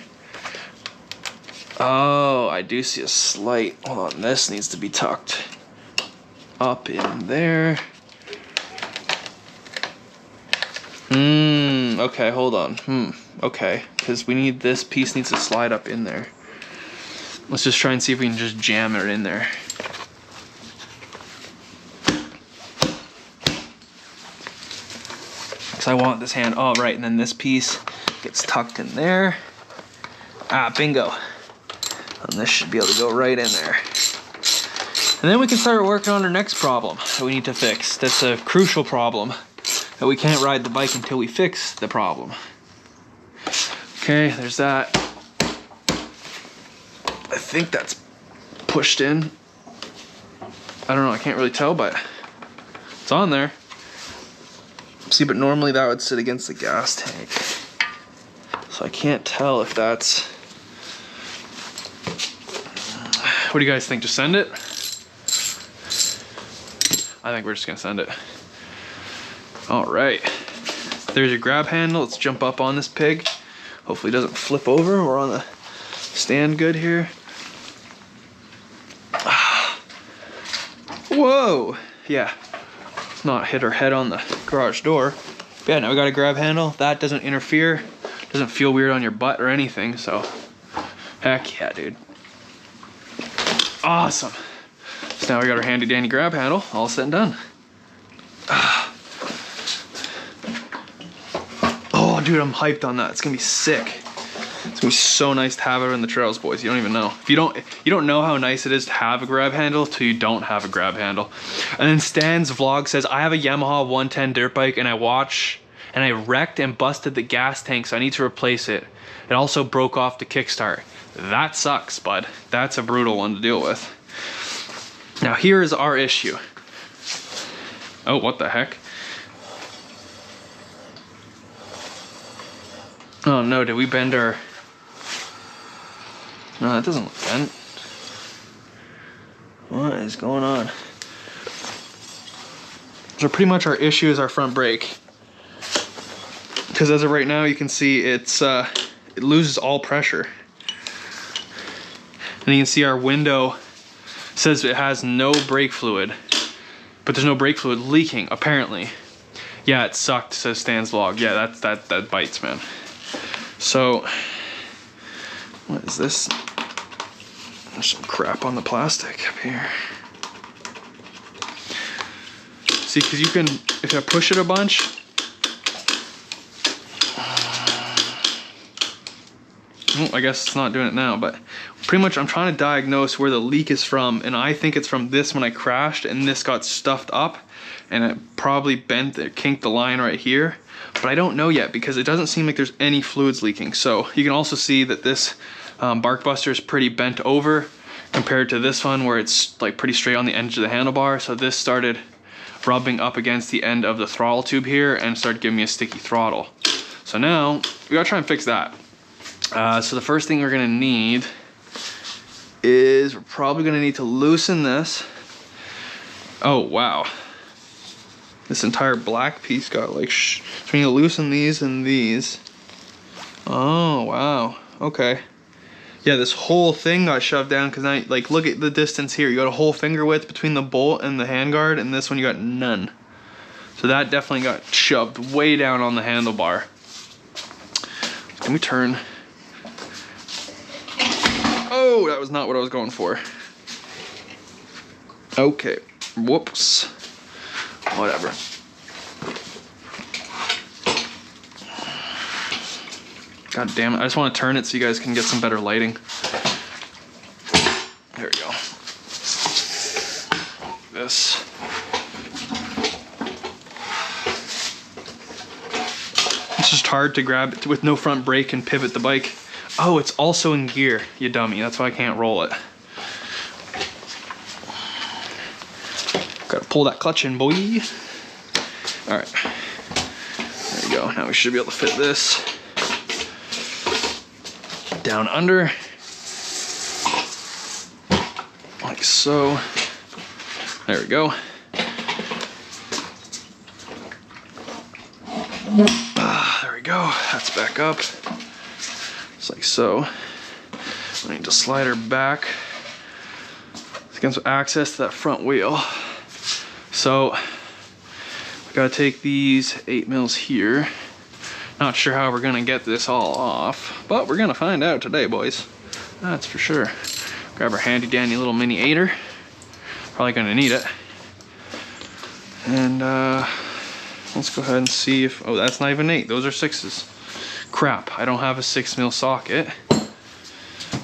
Oh, I do see a slight, hold on, this needs to be tucked up in there. Okay, hold on. Okay, because we need, this piece needs to slide up in there. Let's just try and see if we can just jam it in there. Because I want this hand, oh right, and then this piece gets tucked in there. Ah, bingo. And this should be able to go right in there. And then we can start working on our next problem that we need to fix. That's a crucial problem that we can't ride the bike until we fix the problem. Okay, there's that. I think that's pushed in. I don't know, I can't really tell, but it's on there. See, but normally that would sit against the gas tank. So I can't tell if that's... What do you guys think? Just send it? I think we're just gonna send it. All right, there's your grab handle. Let's jump up on this pig. Hopefully it doesn't flip over. We're on the stand good here. Whoa, yeah, not hit our head on the garage door. But yeah, now we got a grab handle. That doesn't interfere, doesn't feel weird on your butt or anything, so heck yeah, dude. Awesome. So now we got our handy dandy grab handle all said and done. Oh dude, I'm hyped on that. It's gonna be sick. It's gonna be so nice to have it in the trails, boys. You don't even know. If you don't know how nice it is to have a grab handle till you don't have a grab handle. And then Stan's vlog says, I have a Yamaha 110 dirt bike and I wrecked and busted the gas tank, so I need to replace it. It also broke off the kickstart. That sucks, bud. That's a brutal one to deal with. Now here is our issue. Oh, what the heck? Oh no, did we bend our... No, that doesn't look bent. What is going on? So pretty much our issue is our front brake. Because as of right now, you can see it loses all pressure. And you can see our window says it has no brake fluid, but there's no brake fluid leaking, apparently. Yeah, it sucked, says Stan's vlog. Yeah, that bites, man. So, what is this? There's some crap on the plastic up here. See, because you can, if I push it a bunch, I guess it's not doing it now, but pretty much I'm trying to diagnose where the leak is from, and I think it's from this when I crashed and this got stuffed up and it probably bent, it kinked the line right here, but I don't know yet because it doesn't seem like there's any fluids leaking. So you can also see that this bark buster is pretty bent over compared to this one where it's like pretty straight on the edge of the handlebar. So this started rubbing up against the end of the throttle tube here and started giving me a sticky throttle. So now we gotta try and fix that. So the first thing we're gonna need is we're probably gonna need to loosen this. Oh wow, this entire black piece got like so we need to loosen these and these. Oh wow, okay. Yeah, this whole thing got shoved down because now, like, look at the distance here. You got a whole finger width between the bolt and the handguard, and this one you got none. So that definitely got shoved way down on the handlebar. Let me turn. Oh, that was not what I was going for. Okay, whoops. Whatever. God damn it, I just want to turn it so you guys can get some better lighting. There we go. This. It's just hard to grab it with no front brake and pivot the bike. Oh, it's also in gear, you dummy. That's why I can't roll it. Gotta pull that clutch in, boy. All right, there you go. Now we should be able to fit this down under, like so. There we go. There we go. That's back up. Just like so. I need to slide her back to get some access to that front wheel. So we gotta take these 8 mils here. Not sure how we're gonna get this all off, but we're gonna find out today, boys. That's for sure. Grab our handy dandy little mini 8er. Probably gonna need it. And let's go ahead and see if, oh, that's not even 8, those are 6s. Crap, I don't have a 6 mil socket.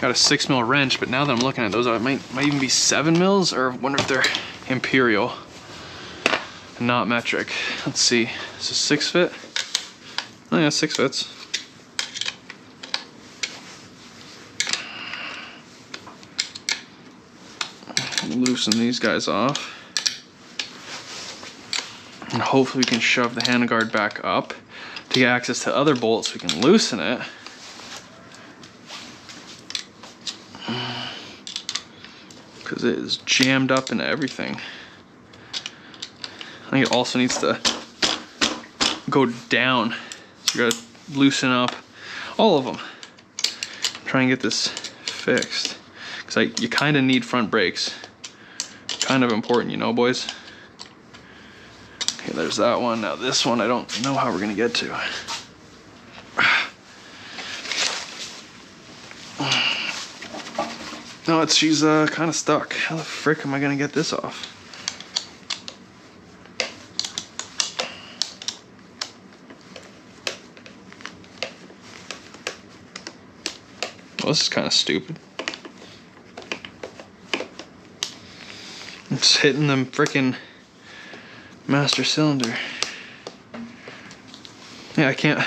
Got a 6 mil wrench, but now that I'm looking at those, it might even be 7 mils, or I wonder if they're imperial, not metric. Let's see, is this 6 fit? Oh yeah, 6 fits. Loosen these guys off. And hopefully we can shove the handguard back up to get access to other bolts. We can loosen it. Because it is jammed up into everything. I think it also needs to go down. So you gotta loosen up all of them. Try and get this fixed. Because you kind of need front brakes. Kind of important, you know, boys. Okay, there's that one. Now this one, I don't know how we're gonna get to. No, she's kind of stuck. How the frick am I gonna get this off? Well, this is kind of stupid. I'm just hitting the frickin' master cylinder. Yeah, I can't.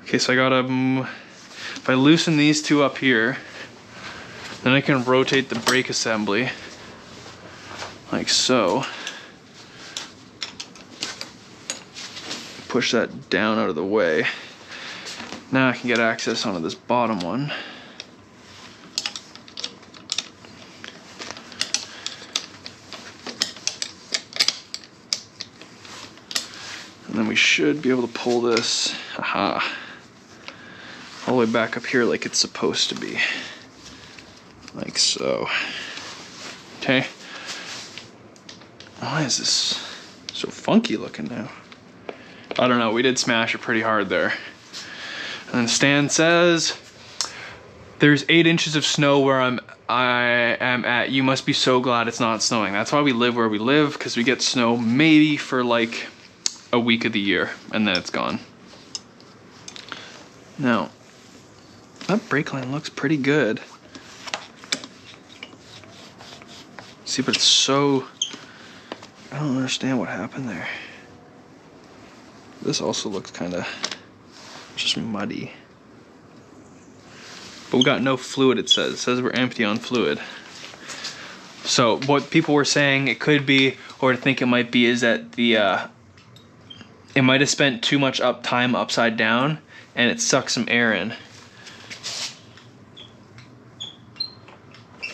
Okay, so I gotta, if I loosen these two up here, then I can rotate the brake assembly like so. Push that down out of the way. Now I can get access onto this bottom one. And then we should be able to pull this, all the way back up here like it's supposed to be. Like so. Okay. Why is this so funky looking now? I don't know, we did smash it pretty hard there. And then Stan says, there's 8 inches of snow where I am at. You must be so glad it's not snowing. That's why we live where we live, because we get snow maybe for like a week of the year, and then it's gone. Now, that brake line looks pretty good. See, but it's so, I don't understand what happened there. This also looks kind of just muddy. But we got no fluid, it says. It says we're empty on fluid. So what people were saying it could be, or I think it might be, is that the it might have spent too much time upside down and it sucked some air in.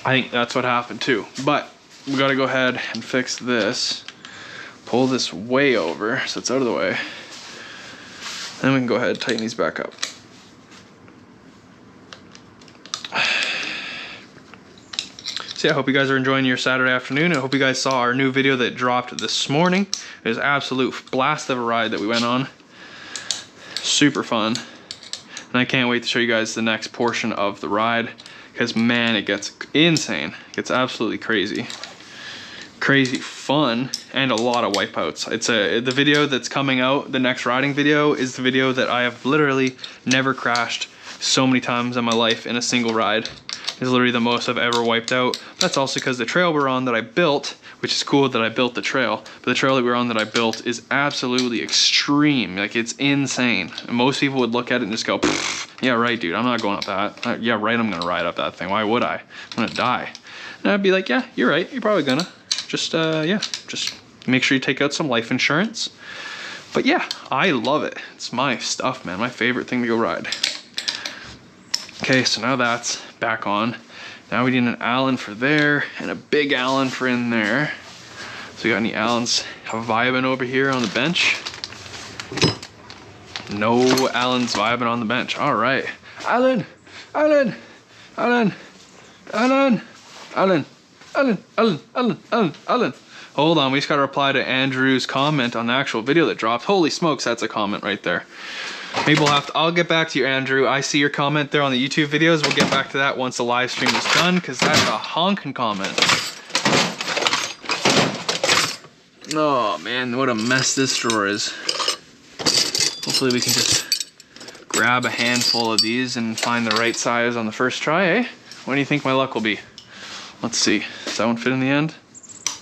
I think that's what happened too. But we gotta go ahead and fix this. Pull this way over so it's out of the way. Then we can go ahead and tighten these back up. So yeah, I hope you guys are enjoying your Saturday afternoon. I hope you guys saw our new video that dropped this morning. It was an absolute blast of a ride that we went on. Super fun. And I can't wait to show you guys the next portion of the ride, because man, it gets insane. It gets absolutely crazy. Crazy fun and a lot of wipeouts. It's the video that's coming out, the next riding video, is the video that I have literally never crashed so many times in my life in a single ride. It's literally the most I've ever wiped out. That's also because the trail we're on that I built, which is cool that I built the trail, but the trail that we're on that I built is absolutely extreme. Like, it's insane. And most people would look at it and just go, yeah, right, dude, I'm not going up that. Yeah, right, I'm gonna ride up that thing. Why would I? I'm gonna die. And I'd be like, yeah, you're right, you're probably gonna. Just, yeah, just make sure you take out some life insurance. But yeah, I love it. It's my stuff, man. My favorite thing to go ride. Okay, so now that's back on. Now we need an Allen for there and a big Allen for in there. So we got any Allens vibing over here on the bench? No Allens vibing on the bench. All right, Allen, Allen, Allen, Allen, Allen, Allen, Allen, Allen, Allen, Allen. Hold on, we just got to reply to Andrew's comment on the actual video that dropped. Holy smokes, that's a comment right there. Maybe we'll have to, I'll get back to you, Andrew. I see your comment there on the YouTube videos. We'll get back to that once the live stream is done, because that's a honking comment. Oh man, what a mess this drawer is. Hopefully we can just grab a handful of these and find the right size on the first try, eh? What do you think my luck will be? Let's see, does that one fit in the end?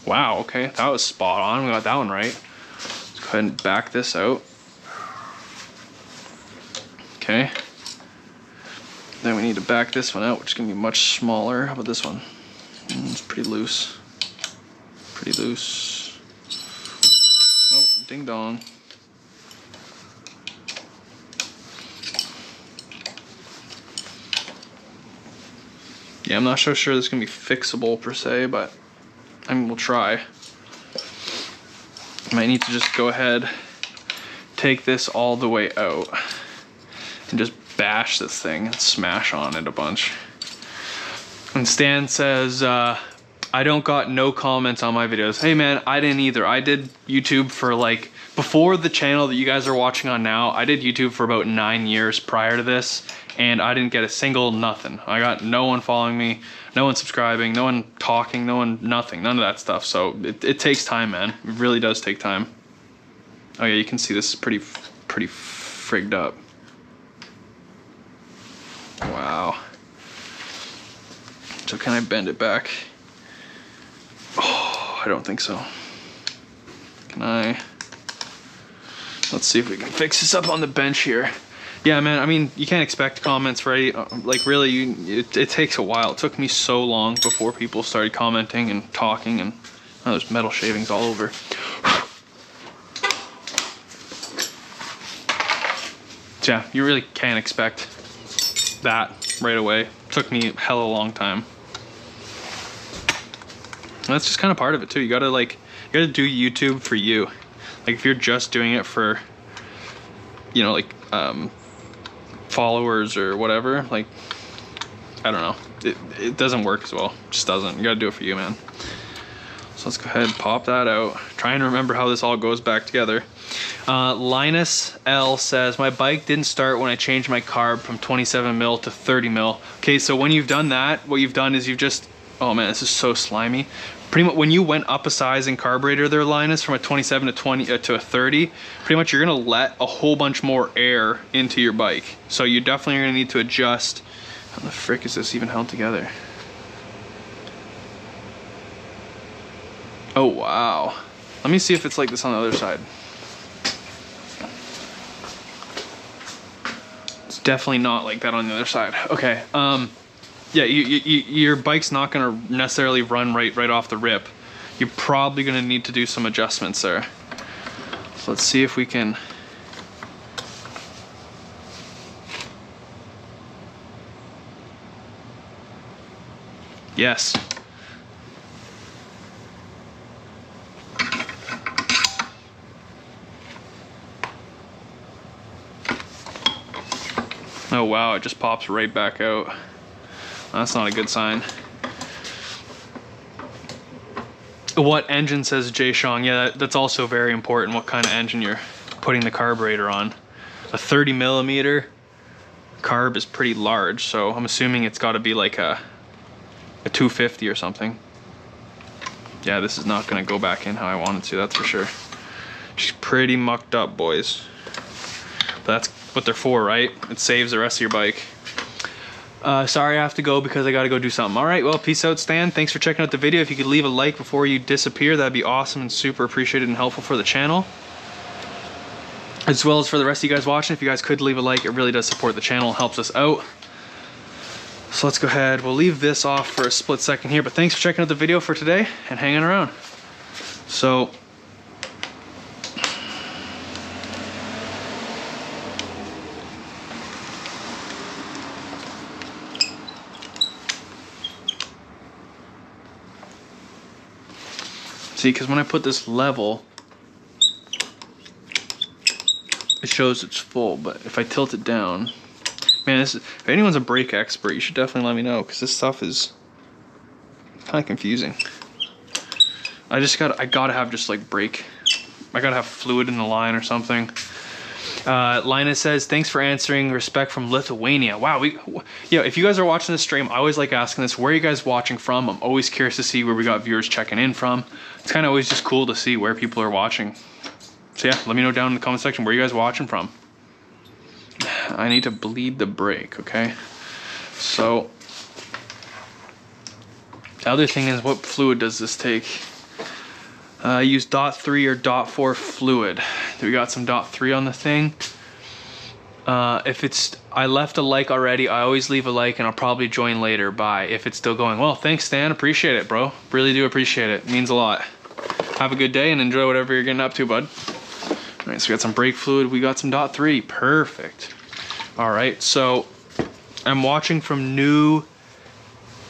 Wow, okay, that was spot on. We got that one right. Let's go ahead and back this out. Okay. Then we need to back this one out, which is gonna be much smaller. How about this one? It's pretty loose. Pretty loose. Oh, ding dong. Yeah, I'm not so sure this is gonna be fixable per se, but I mean, we'll try. Might need to just go ahead, take this all the way out, and just bash this thing and smash on it a bunch. And Stan says, I don't got no comments on my videos. Hey man, I didn't either. I did YouTube for like, before the channel that you guys are watching on now, I did YouTube for about 9 years prior to this, and I didn't get a single nothing. I got no one following me, no one subscribing, no one talking, no one, nothing, none of that stuff. So it takes time, man. It really does take time. Oh yeah, you can see this is pretty frigged up. Wow. So can I bend it back? Oh, I don't think so. Can I? Let's see if we can fix this up on the bench here. Yeah, man, I mean, you can't expect comments, right? Like, really, it takes a while. It took me so long before people started commenting and talking, and oh, there's metal shavings all over. So yeah, you really can't expect that right away. It took me a hella long time. And that's just kind of part of it too. You gotta do YouTube for you. Like, if you're just doing it for, you know, like, followers or whatever, like, I don't know, it doesn't work as well. It just doesn't. You gotta do it for you, man. So let's go ahead and pop that out. Try and remember how this all goes back together. Linus L says, my bike didn't start when I changed my carb from 27 mil to 30 mil. Okay, so when you've done that, what you've done is you've just, oh man, this is so slimy. Pretty much when you went up a size in carburetor there, Linus, from a 27 to 20 to a 30, pretty much you're gonna let a whole bunch more air into your bike. So you definitely are gonna need to adjust. How the frick is this even held together? Oh wow. Let me see if it's like this on the other side. It's definitely not like that on the other side. Okay. Yeah, your bike's not gonna necessarily run right off the rip. You're probably gonna need to do some adjustments there. So let's see if we can. Yes. Oh wow, it just pops right back out. That's not a good sign. What engine, says Jay Shong? Yeah, that's also very important, what kind of engine you're putting the carburetor on. A 30 millimeter carb is pretty large, so I'm assuming it's got to be like a 250 or something. Yeah, this is not going to go back in how I want it to, that's for sure. She's pretty mucked up, boys. But that's what they're for, right? It saves the rest of your bike. Sorry I have to go because I gotta go do something. All right, well, peace out, Stan. Thanks for checking out the video. If you could leave a like before you disappear, that'd be awesome and super appreciated and helpful for the channel. As well as for the rest of you guys watching, if you guys could leave a like, it really does support the channel, helps us out. So let's go ahead, we'll leave this off for a split second here, but thanks for checking out the video for today and hanging around. So, See, because when I put this level, it shows it's full, but if I tilt it down, man, if anyone's a brake expert, you should definitely let me know, because this stuff is kind of confusing. I gotta have just like brake. I gotta have fluid in the line or something. Linus says, thanks for answering. Respect from Lithuania. Wow, yeah, if you guys are watching this stream, I always like asking this. Where are you guys watching from? I'm always curious to see where we got viewers checking in from. It's kind of always just cool to see where people are watching. So yeah, let me know down in the comment section where you guys are watching from. I need to bleed the brake, okay? So, the other thing is, what fluid does this take? Use .3 or .4 fluid. We got some .3 on the thing. I left a like already. I always leave a like, and I'll probably join later. Bye. If it's still going. Well, thanks, Stan. Appreciate it, bro. Really do appreciate it. It means a lot. Have a good day and enjoy whatever you're getting up to, bud. All right, so we got some brake fluid. We got some .3. Perfect. All right, so I'm watching from New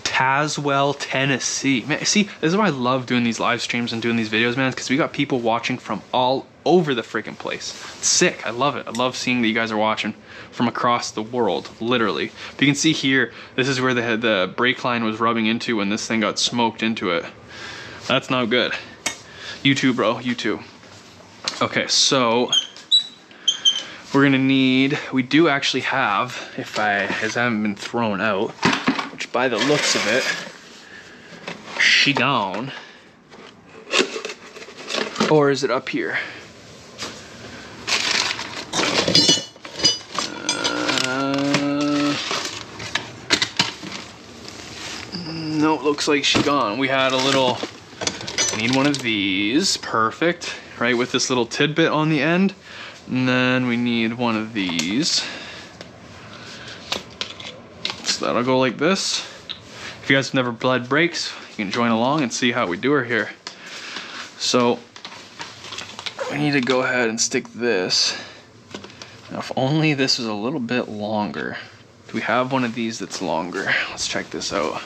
Tazewell, Tennessee. Man, see, this is why I love doing these live streams and doing these videos, man, because we got people watching from all over the freaking place. It's sick. I love it. I love seeing that you guys are watching from across the world, literally. But you can see here, this is where the brake line was rubbing into when this thing got smoked into it. That's not good. You too, bro. You too. Okay, so we're gonna need, we do actually have, if I haven't been thrown out, which by the looks of it, she gone. Or is it up here? No, it looks like she gone. We had a little, I need one of these, perfect, right, with this little tidbit on the end. And then we need one of these. So that'll go like this. If you guys have never bled brakes, you can join along and see how we do her here. So we need to go ahead and stick this. Now, if only this was a little bit longer. Do we have one of these that's longer? Let's check this out.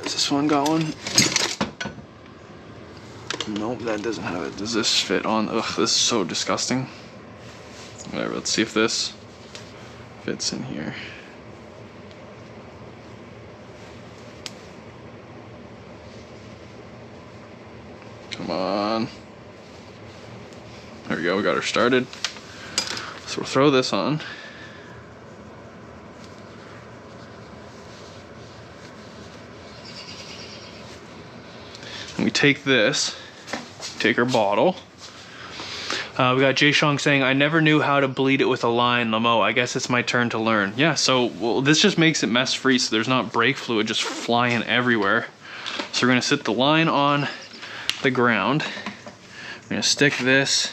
Does this one got one? Nope, that doesn't have it. Does this fit on? Ugh, this is so disgusting. Whatever, let's see if this fits in here. Come on. There we go, we got her started. So we'll throw this on. And we take this, take our bottle. We got Jay Shong saying, I never knew how to bleed it with a line, Lamo. I guess it's my turn to learn. Yeah, so well, this just makes it mess free, so there's not brake fluid just flying everywhere. So we're gonna sit the line on the ground. I'm gonna stick this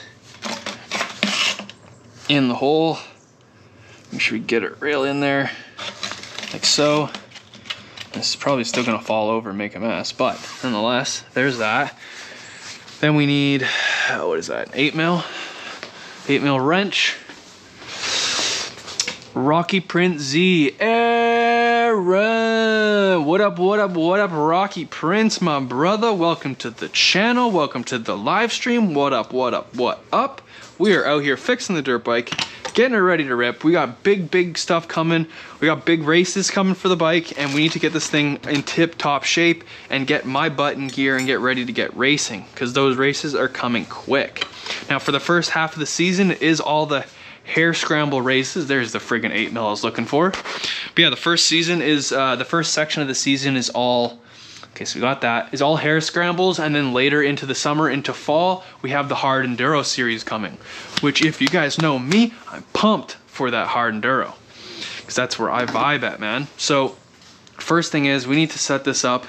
in the hole. Make sure we get it real in there, like so. This is probably still gonna fall over and make a mess, but nonetheless, there's that. Then we need, what is that, 8mm? 8mm wrench. Rocky Print Z, Aaron! What up, what up, what up, Rocky Prince, my brother? Welcome to the channel, welcome to the live stream. What up, what up, what up? We are out here fixing the dirt bike, getting her ready to rip. We got big stuff coming. We got big races coming for the bike, and we need to get this thing in tip-top shape and get my butt in gear and get ready to get racing, because those races are coming quick. Now, for the first half of the season, it is all the hair scramble races. There's the friggin' 8mm I was looking for. But yeah, the first season is, the first section of the season is all, okay, so we got that, is all hair scrambles, and then later into the summer, into fall, we have the hard enduro series coming, which if you guys know me, I'm pumped for that hard enduro, because that's where I vibe at, man. So first thing is we need to set this up.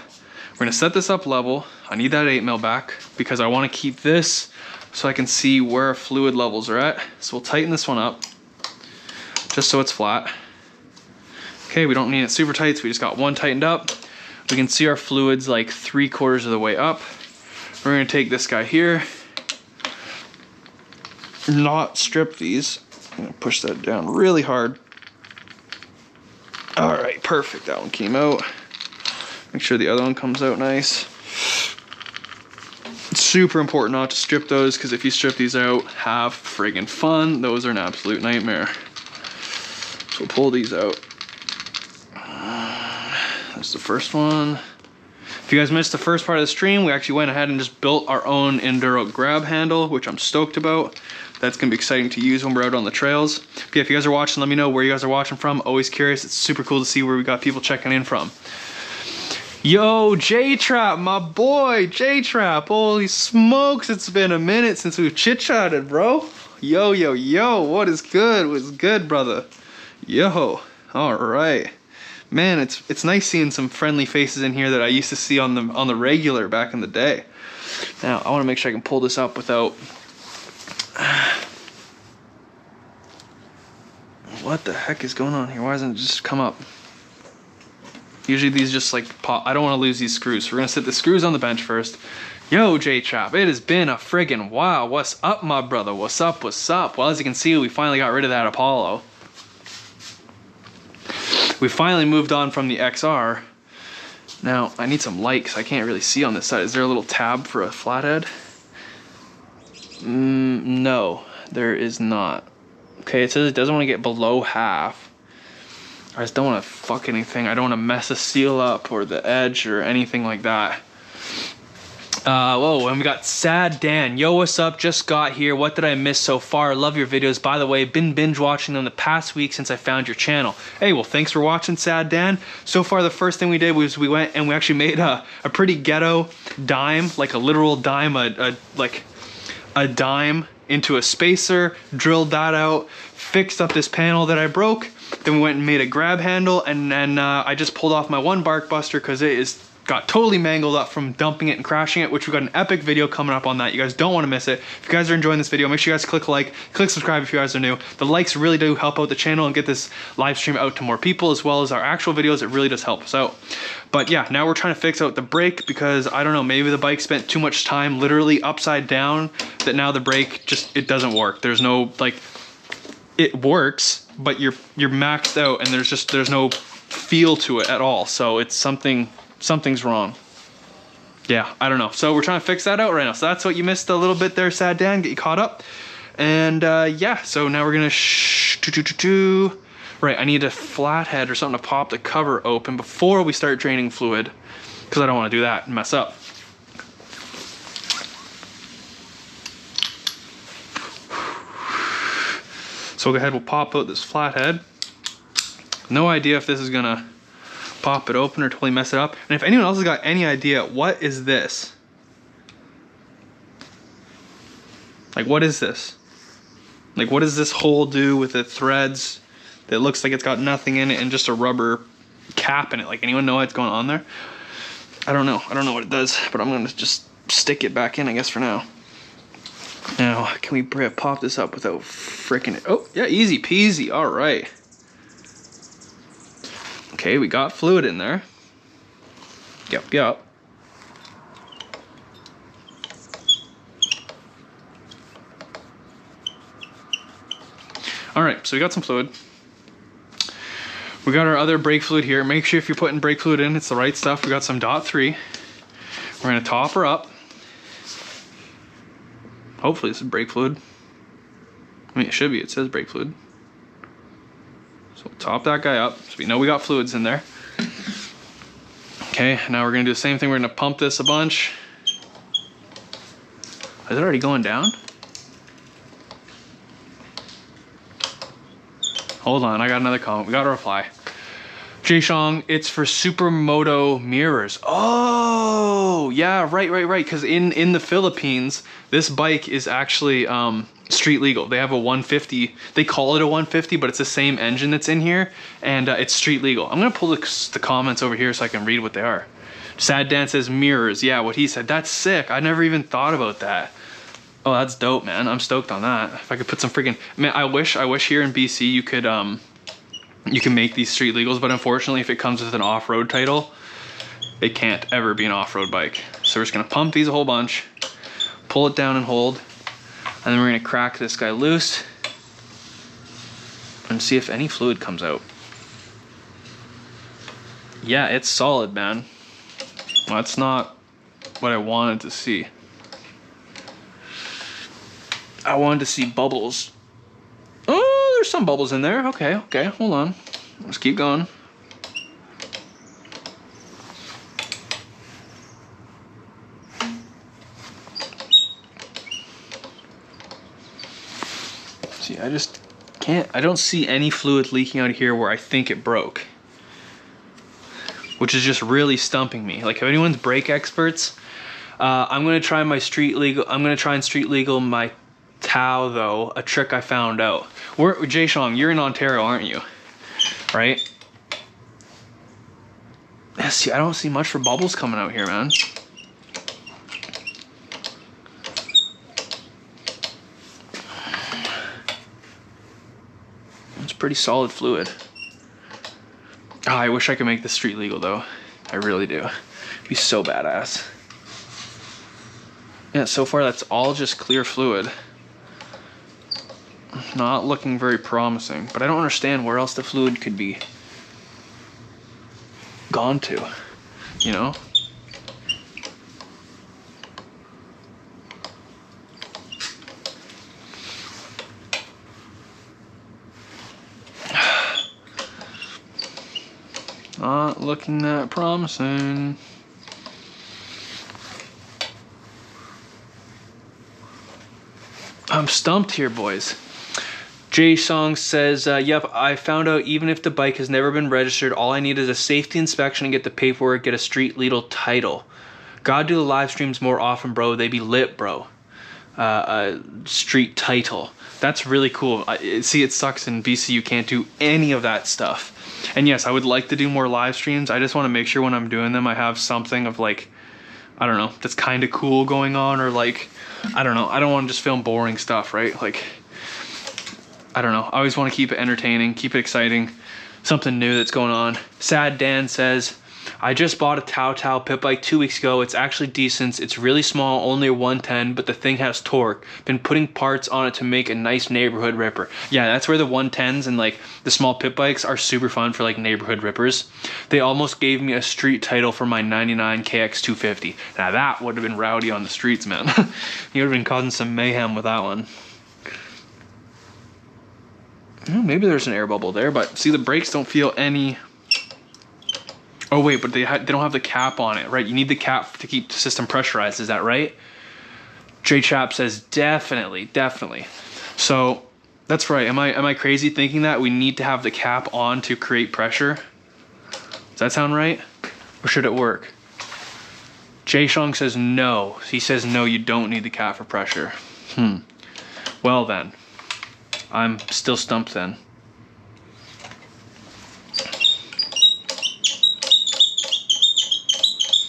We're gonna set this up level. I need that 8mm back because I wanna keep this so I can see where our fluid levels are at. So we'll tighten this one up just so it's flat. Okay, we don't need it super tight, so we just got one tightened up. We can see our fluids like 3/4 of the way up. We're gonna take this guy here, not strip these. I'm gonna push that down really hard. All right, perfect, that one came out. Make sure the other one comes out nice. It's super important not to strip those, because if you strip these out, have friggin' fun. Those are an absolute nightmare. So we'll pull these out. That's the first one. If you guys missed the first part of the stream, we actually went ahead and just built our own Enduro grab handle, which I'm stoked about. That's gonna be exciting to use when we're out on the trails. But yeah, if you guys are watching, let me know where you guys are watching from. Always curious. It's super cool to see where we got people checking in from. Yo, J-Trap, my boy, J-Trap. Holy smokes, it's been a minute since we've chit-chatted, bro. Yo, yo, yo, what is good? What's good, brother? Yo, all right. Man, it's nice seeing some friendly faces in here that I used to see on the regular back in the day. Now, I want to make sure I can pull this up without... What the heck is going on here? Why doesn't it just come up? Usually these just like pop. I don't want to lose these screws. So we're gonna set the screws on the bench first. Yo, J-Trap, it has been a friggin' while. What's up, my brother? What's up, what's up? Well, as you can see, we finally got rid of that Apollo. We finally moved on from the XR. Now, I need some light because I can't really see on this side. Is there a little tab for a flathead? No, there is not. Okay, it says it doesn't want to get below half. I just don't want to fuck anything. I don't want to mess a seal up or the edge or anything like that. Whoa, and we got Sad Dan. Yo, what's up? Just got here. What did I miss so far? Love your videos. By the way, been binge watching them the past week since I found your channel. Hey, well, thanks for watching, Sad Dan. So far, the first thing we did was we went and we actually made a pretty ghetto dime, like a literal dime, like a dime into a spacer, drilled that out, fixed up this panel that I broke. Then we went and made a grab handle, and then I just pulled off my one bark buster because it got totally mangled up from dumping it and crashing it, which we got an epic video coming up on that. You guys don't want to miss it. If you guys are enjoying this video, make sure you guys click like, click subscribe if you guys are new. The likes really do help out the channel and get this live stream out to more people, as well as our actual videos. It really does help us out. But yeah, now we're trying to fix out the brake because I don't know, maybe the bike spent too much time literally upside down that now the brake just, it doesn't work. There's no, like, it works, but you're maxed out and there's no feel to it at all. So it's something's wrong. Yeah, I don't know. So we're trying to fix that out right now. So that's what you missed a little bit there, Sad Dan. Get you caught up. And yeah, so now we're gonna right, I need a flathead or something to pop the cover open before we start draining fluid, because I don't want to do that and mess up. So we'll go ahead, we'll pop out this flathead. No idea if this is gonna pop it open or totally mess it up. And if anyone else has got any idea, what is this? Like, what is this? Like, what does this hole do with the threads that looks like it's got nothing in it and just a rubber cap in it? Like, anyone know what's going on there? I don't know. I don't know what it does, but I'm gonna just stick it back in, I guess, for now. Now, can we pop this up without freaking it? Oh, yeah, easy peasy. All right. Okay, we got fluid in there. Yep. All right, so we got some fluid. We got our other brake fluid here. Make sure if you're putting brake fluid in, it's the right stuff. We got some .3. We're gonna top her up. Hopefully this is brake fluid. I mean, it should be. It says brake fluid. So we'll top that guy up so we know we got fluids in there. Okay, now we're gonna do the same thing. We're gonna pump this a bunch. Is it already going down? Hold on, I got another comment. We got a reply. Jay-Shong, it's for supermoto mirrors. Oh, yeah, right. Because in the Philippines, this bike is actually street legal. They have a 150. They call it a 150, but it's the same engine that's in here, and it's street legal. I'm gonna pull the comments over here so I can read what they are. Sad Dan says mirrors. Yeah, what he said. That's sick. I never even thought about that. Oh, that's dope, man. I'm stoked on that. If I could put some freaking, man, I wish here in BC you could you can make these street legals, but unfortunately if it comes with an off-road title, it can't ever be an off-road bike. So we're just gonna pump these a whole bunch, pull it down and hold, and then we're gonna crack this guy loose and see if any fluid comes out. Yeah, it's solid, man. That's not what I wanted to see. I wanted to see bubbles. Oh, there's some bubbles in there. Okay, okay, hold on. Let's keep going. See, I just can't, I don't see any fluid leaking out of here where I think it broke. Which is just really stumping me. Like, if anyone's brake experts, I'm gonna try and street legal my Tau though, a trick I found out. Jay Shong, you're in Ontario, aren't you? Right? Yeah, see, I don't see much for bubbles coming out here, man. It's pretty solid fluid. Oh, I wish I could make this street legal though. I really do. It'd be so badass. Yeah, so far that's all just clear fluid. Not looking very promising, but I don't understand where else the fluid could be gone to, you know? Not looking that promising. I'm stumped here, boys. Jay Song says, yep, I found out even if the bike has never been registered, all I need is a safety inspection and get the paperwork, get a street legal title. Gotta do the live streams more often, bro. They be lit, bro. Street title. That's really cool. See, it sucks in BC you can't do any of that stuff. And yes, I would like to do more live streams. I just want to make sure when I'm doing them, I have something of like, I don't know, that's kind of cool going on, or like, I don't know. I don't want to just film boring stuff, right? Like, I don't know. I always want to keep it entertaining, keep it exciting, something new that's going on. Sad Dan says, I just bought a Tau pit bike 2 weeks ago. It's actually decent. It's really small, only a 110, but the thing has torque. Been putting parts on it to make a nice neighborhood ripper. Yeah, that's where the 110s and like the small pit bikes are super fun for like neighborhood rippers. They almost gave me a street title for my 99 KX250. Now that would have been rowdy on the streets, man. You would have been causing some mayhem with that one. Maybe there's an air bubble there, but see, the brakes don't feel any. Oh wait, but they don't have the cap on it, right? You need the cap to keep the system pressurized, is that right? J Chap says definitely. So that's right. Am I crazy thinking that we need to have the cap on to create pressure? Does that sound right? Or should it work? Jay Shong says no. He says no, you don't need the cap for pressure. Well then, I'm still stumped then.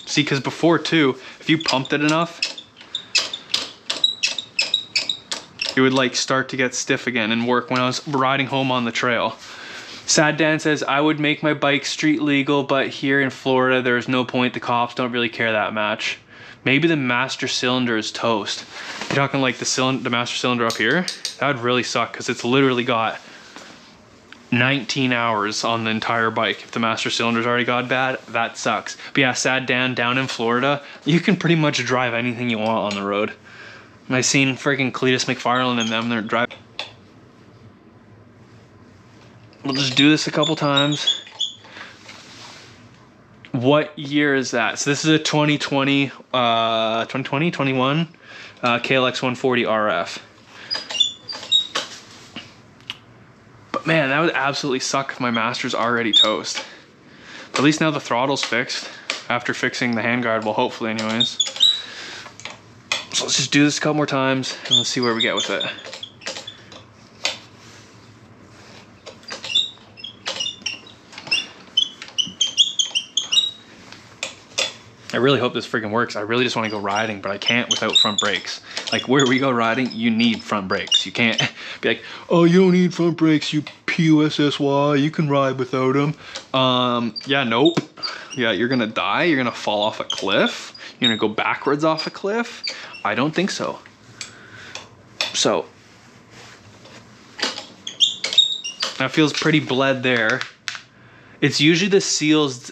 See, because before too, if you pumped it enough, it would like start to get stiff again and work when I was riding home on the trail. Sad Dan says, I would make my bike street legal, but here in Florida, there's no point. The cops don't really care that much. Maybe the master cylinder is toast. You're talking like the master cylinder up here? That would really suck because it's literally got 19 hours on the entire bike. If the master cylinder's already got bad, that sucks. But yeah, Sad Dan, down in Florida, you can pretty much drive anything you want on the road. And I seen freaking Cletus McFarlane and them, they're driving. We'll just do this a couple times. What year is that? So this is a 2020, 21 KLX140RF. But man, that would absolutely suck if my master's already toast. But at least now the throttle's fixed after fixing the handguard, well, hopefully anyways. So let's just do this a couple more times and let's see where we get with it. I really hope this freaking works. I really just want to go riding, but I can't without front brakes. Like where we go riding, you need front brakes. You can't be like, oh, you don't need front brakes, you PUSSY, you can ride without them. Yeah, nope. Yeah, you're gonna die, you're gonna fall off a cliff, you're gonna go backwards off a cliff. I don't think so. So, that feels pretty bled there. It's usually the seals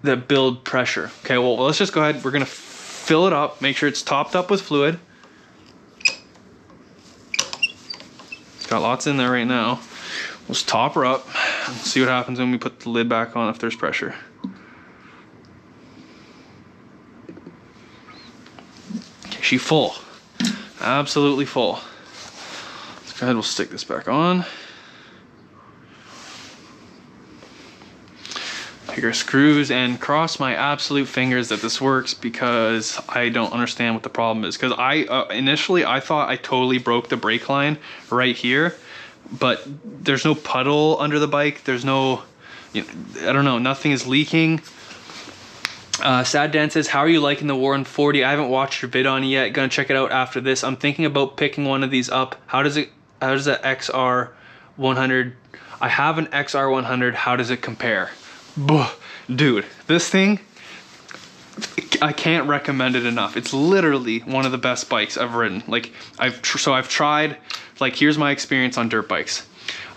that build pressure. Okay, well, let's just go ahead. We're gonna fill it up, make sure it's topped up with fluid. It's got lots in there right now. Let's top her up and see what happens when we put the lid back on if there's pressure. Okay, she's full. Absolutely full. Let's go ahead, we'll stick this back on. Take our screws and cross my absolute fingers that this works, because I don't understand what the problem is. Because initially I thought I totally broke the brake line right here, but there's no puddle under the bike. There's no, I don't know, nothing is leaking. Sad Dan says, how are you liking the 140? I haven't watched your vid on it yet. Gonna check it out after this. I'm thinking about picking one of these up. How does the XR100? I have an XR100. How does it compare? Dude, this thing, I can't recommend it enough. It's literally one of the best bikes I've ridden. Like, I've tried, like, here's my experience on dirt bikes.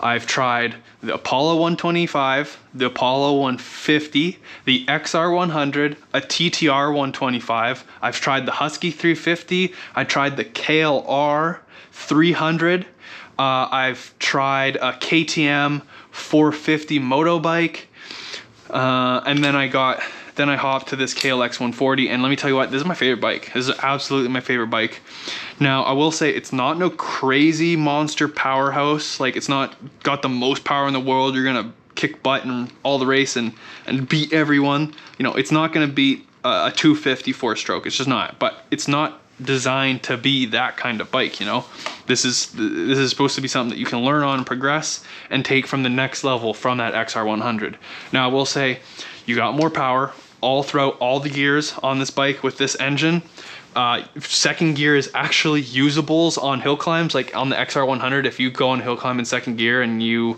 I've tried the Apollo 125, the Apollo 150, the XR100, a TTR 125. I've tried the Husky 350. I tried the KLR 300. I've tried a KTM 450 moto bike. And then I hopped to this KLX140, and let me tell you what, this is my favorite bike. This is absolutely my favorite bike. Now, I will say it's not no crazy monster powerhouse. Like, it's not got the most power in the world. You're gonna kick butt in all the race and beat everyone. You know, it's not gonna beat a 250 4-stroke. It's just not. But it's not designed to be that kind of bike, you know. This is supposed to be something that you can learn on and progress and take from the next level from that XR100. Now, I will say you got more power all throughout all the gears on this bike with this engine. Second gear is actually usables on hill climbs. Like on the XR100, if you go on hill climb in second gear and you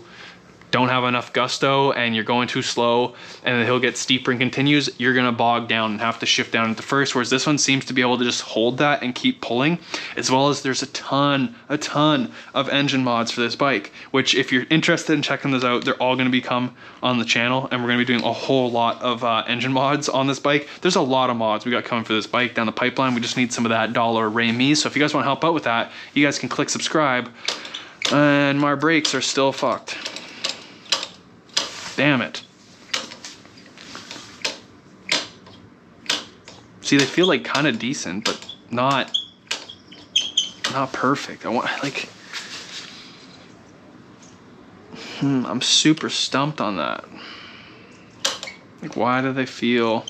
don't have enough gusto and you're going too slow and the hill gets steeper and continues, you're gonna bog down and have to shift down into first, whereas this one seems to be able to just hold that and keep pulling, as well as there's a ton of engine mods for this bike, which if you're interested in checking those out, they're all gonna become on the channel, and we're gonna be doing a whole lot of engine mods on this bike. There's a lot of mods we got coming for this bike down the pipeline. We just need some of that dollar Ray-Me, so if you guys wanna help out with that, you guys can click subscribe. And my brakes are still fucked. Damn it. See, they feel like kind of decent, but not perfect. I want, like, I'm super stumped on that. Like, why do they feel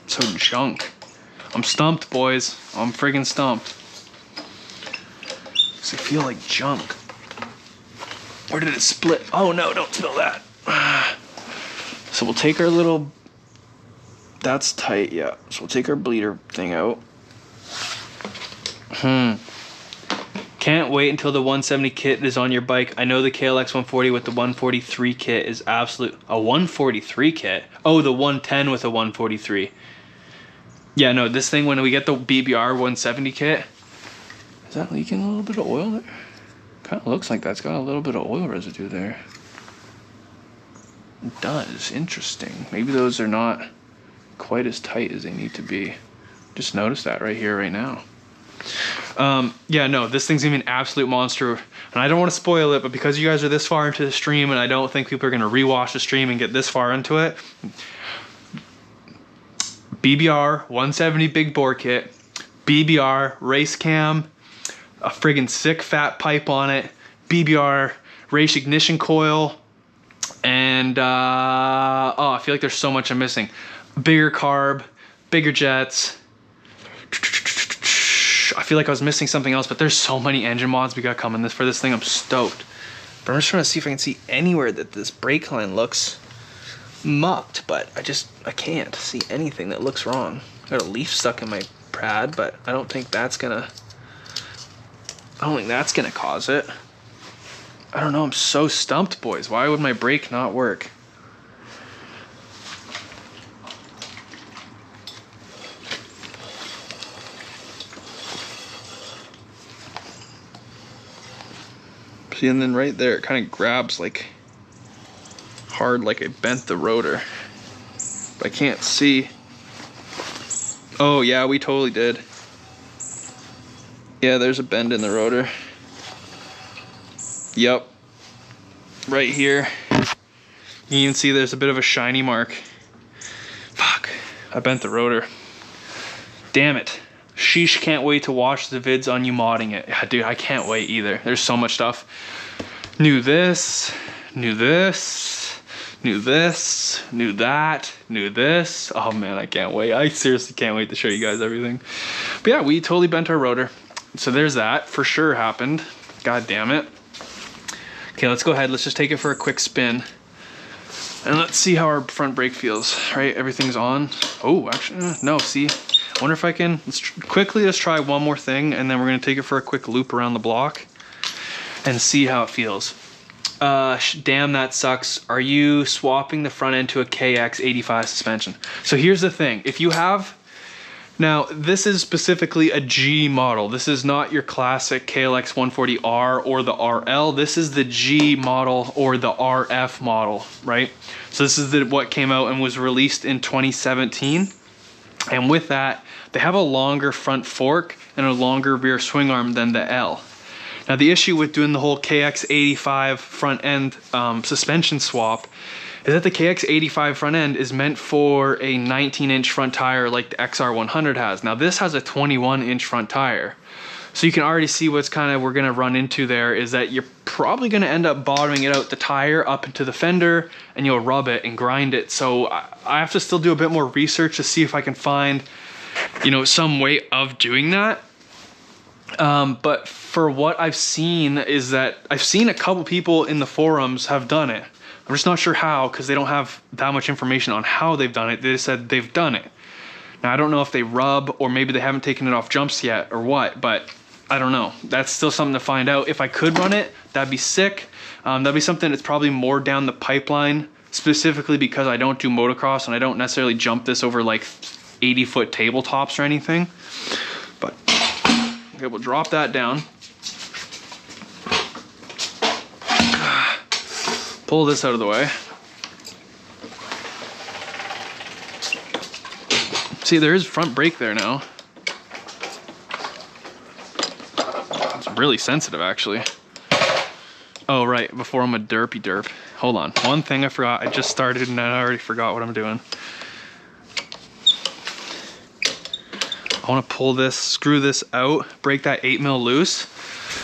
so junk? I'm stumped, boys. I'm friggin' stumped. Does it feel like junk? Or did it split? Oh no, don't spill that. So we'll take our little, that's tight, yeah. So we'll take our bleeder thing out. Can't wait until the 170 kit is on your bike. I know the KLX140 with the 143 kit is absolute. A 143 kit? Oh, the 110 with a 143. Yeah, no, this thing, when we get the BBR 170 kit, is that leaking a little bit of oil there? Kind of looks like that's got a little bit of oil residue there. It does. Interesting. Maybe those are not quite as tight as they need to be. Just noticed that right here, right now. Yeah, no, this thing's gonna be an absolute monster, and I don't want to spoil it, but because you guys are this far into the stream, and I don't think people are gonna rewatch the stream and get this far into it, BBR 170 big bore kit, BBR race cam, a friggin' sick fat pipe on it, BBR race ignition coil, and oh, I feel like there's so much I'm missing. Bigger carb, bigger jets. I feel like I was missing something else, but there's so many engine mods we got coming for this thing. I'm stoked. But I'm just trying to see if I can see anywhere that this brake line looks mucked, but I can't see anything that looks wrong. Got a leaf stuck in my pad, but I don't think that's gonna cause it. I don't know, I'm so stumped, boys. Why would my brake not work? See, and then right there, it kind of grabs like hard, like I bent the rotor. but I can't see. Oh yeah, we totally did. Yeah, there's a bend in the rotor. Yep. Right here. You can see there's a bit of a shiny mark. Fuck, I bent the rotor. Damn it. Sheesh, can't wait to watch the vids on you modding it. Yeah, dude, I can't wait either. There's so much stuff. Knew this, knew this, knew this, knew that, knew this. Oh man, I can't wait. I seriously can't wait to show you guys everything. But yeah, we totally bent our rotor. So there's that, for sure happened. God damn it. Okay, let's go ahead. Let's just take it for a quick spin. And let's see how our front brake feels, right? Everything's on. Oh, actually, no, see? I wonder if I can, let's try one more thing, and then we're gonna take it for a quick loop around the block and see how it feels. Damn, that sucks. Are you swapping the front end to a KX85 suspension? So here's the thing, if you have, now this is specifically a G model. This is not your classic KLX140R or the RL. This is the G model or the RF model, right? So this is what came out and was released in 2017. And with that, they have a longer front fork and a longer rear swing arm than the L. Now the issue with doing the whole KX85 front end suspension swap is that the KX85 front end is meant for a 19-inch front tire like the XR100 has. Now this has a 21-inch front tire. So you can already see what's we're gonna run into there is that you're probably gonna end up bottoming it out the tire up into the fender, and you'll rub it and grind it. So I have to still do a bit more research to see if I can find, you know, some way of doing that. But for what I've seen is that I've seen a couple people in the forums have done it. I'm just not sure how, because they don't have that much information on how they've done it. They just said they've done it. Now I don't know if they rub or maybe they haven't taken it off jumps yet or what, but I don't know. That's still something to find out. If I could run it, that'd be sick. That'd be something that's probably more down the pipeline, specifically because I don't do motocross and I don't necessarily jump this over like 80-foot tabletops or anything. But okay, we'll drop that down. Pull this out of the way. See, there is front brake there now. It's really sensitive, actually. Oh, right, before I'm a derpy derp. Hold on, one thing I forgot. I just started and I already forgot what I'm doing. I want to pull this, screw this out, break that 8mm loose.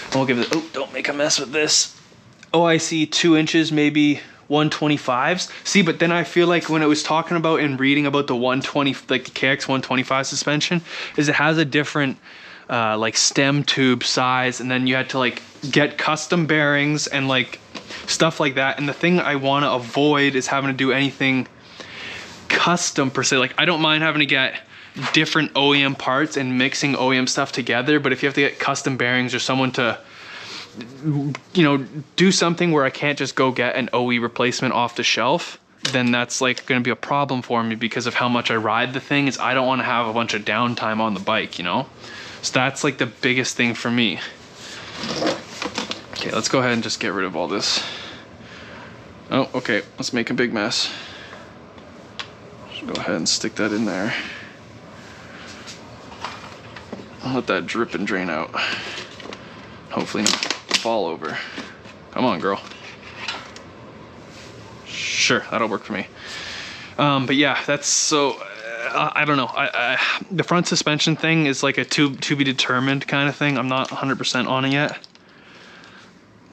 And we'll give it, oh, don't make a mess with this. Oh, I see 2 inches, maybe 125s. See, but then I feel like when it was talking about and reading about the 120, like the KX125 suspension, is it has a different like stem tube size, and then you had to like get custom bearings and like stuff like that. And the thing I want to avoid is having to do anything custom per se. Like I don't mind having to get different OEM parts and mixing OEM stuff together, but if you have to get custom bearings or someone to, you know, do something where I can't just go get an OE replacement off the shelf, then that's like going to be a problem for me because of how much I ride the thing. Is I don't want to have a bunch of downtime on the bike, you know? So that's like the biggest thing for me. Okay, let's go ahead and just get rid of all this. Oh, okay, let's make a big mess. Just go ahead and stick that in there. I'll let that drip and drain out. Hopefully not fall over. Come on, girl. Sure, that'll work for me. But yeah, that's so, I don't know. The front suspension thing is like a to be determined kind of thing. I'm not 100% on it yet.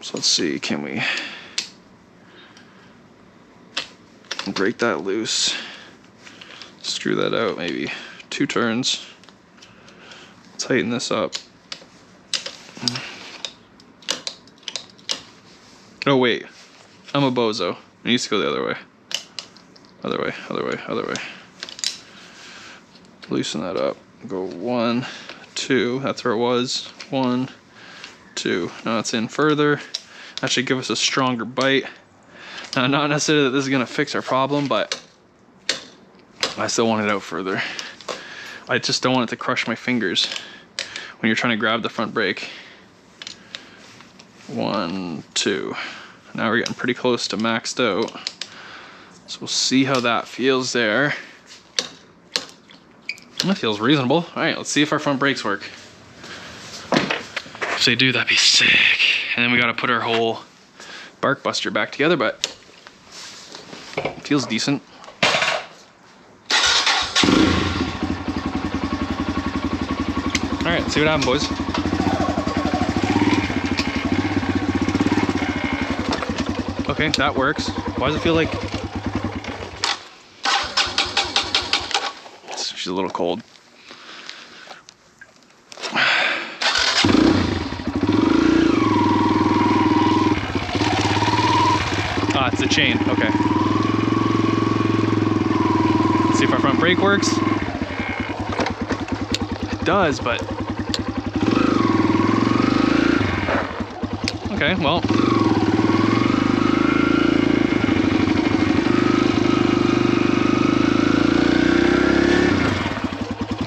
So let's see, can we break that loose? Screw that out, maybe 2 turns. Tighten this up. Oh wait, I'm a bozo. It needs to go the other way. Other way, other way, other way. Loosen that up. Go 1, 2, that's where it was. 1, 2. Now it's in further. That should give us a stronger bite. Now, not necessarily that this is gonna fix our problem, but I still want it out further. I just don't want it to crush my fingers when you're trying to grab the front brake. 1, 2. Now we're getting pretty close to maxed out. So we'll see how that feels there. That feels reasonable. All right, let's see if our front brakes work. If they do, that'd be sick. And then we gotta put our whole bark buster back together, but it feels decent. All right, let's see what happens, boys. Okay, that works. Why does it feel like she's a little cold? Ah, it's the chain. Okay. Let's see if our front brake works. It does, but okay, well.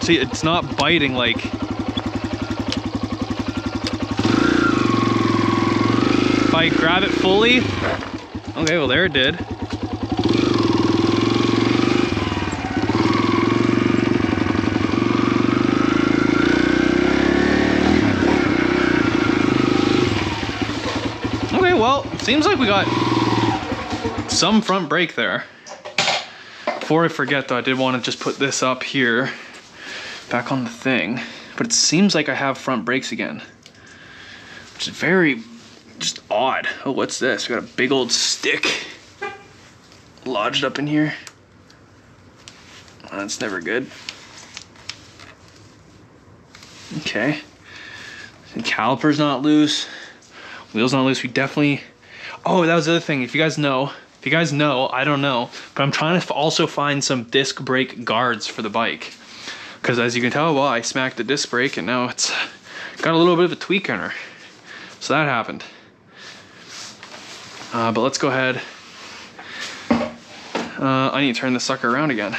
See, it's not biting like. If I grab it fully, okay, well there it did. Okay, well, seems like we got some front brake there. Before I forget though, I did want to just put this up here, back on the thing, but it seems like I have front brakes again, which is very just odd. Oh, what's this? We got a big old stick lodged up in here. That's never good. Okay. The caliper's not loose. Wheel's not loose. We definitely. Oh, that was the other thing. If you guys know, I don't know, but I'm trying to also find some disc brake guards for the bike. Because as you can tell, well, I smacked the disc brake and now it's got a little bit of a tweak in her. So that happened. But let's go ahead. I need to turn this sucker around again.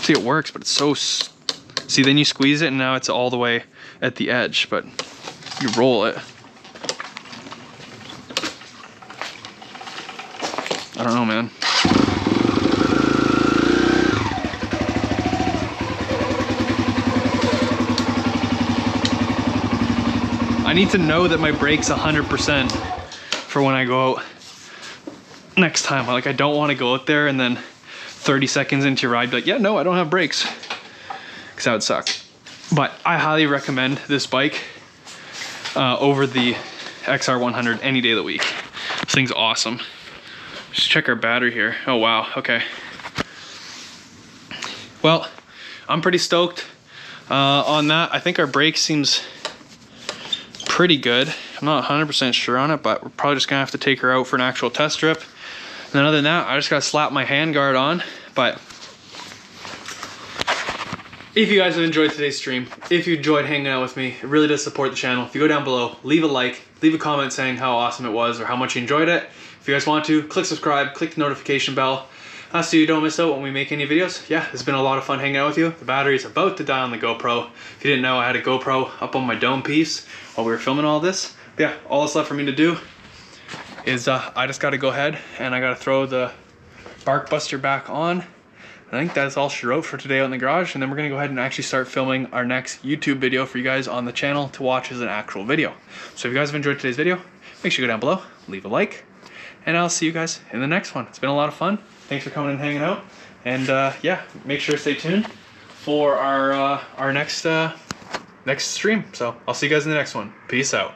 See, it works, but it's so... See, then you squeeze it and now it's all the way at the edge, but you roll it. I don't know, man. I need to know that my brake's 100% for when I go out next time. Like, I don't want to go out there and then 30 seconds into your ride be like, yeah, no, I don't have brakes. Because that would suck. But I highly recommend this bike over the XR100 any day of the week. This thing's awesome. Just check our battery here. Oh, wow, okay. Well, I'm pretty stoked on that. I think our brake seems pretty good. I'm not 100% sure on it, but we're probably just gonna have to take her out for an actual test trip. And then other than that, I just gotta slap my handguard on. But if you guys have enjoyed today's stream, if you enjoyed hanging out with me, it really does support the channel. If you go down below, leave a like, leave a comment saying how awesome it was or how much you enjoyed it. If you guys want to, click subscribe, click the notification bell, so you don't miss out when we make any videos. Yeah, it's been a lot of fun hanging out with you. The battery's about to die on the GoPro. If you didn't know, I had a GoPro up on my dome piece while we were filming all this. But yeah, all that's left for me to do is I just gotta go ahead and I gotta throw the bark buster back on. I think that's all she wrote for today out in the garage, and then we're gonna go ahead and actually start filming our next YouTube video for you guys on the channel to watch as an actual video. So if you guys have enjoyed today's video, make sure you go down below, leave a like, and I'll see you guys in the next one. It's been a lot of fun. Thanks for coming and hanging out. And yeah, make sure to stay tuned for our next stream. So I'll see you guys in the next one. Peace out.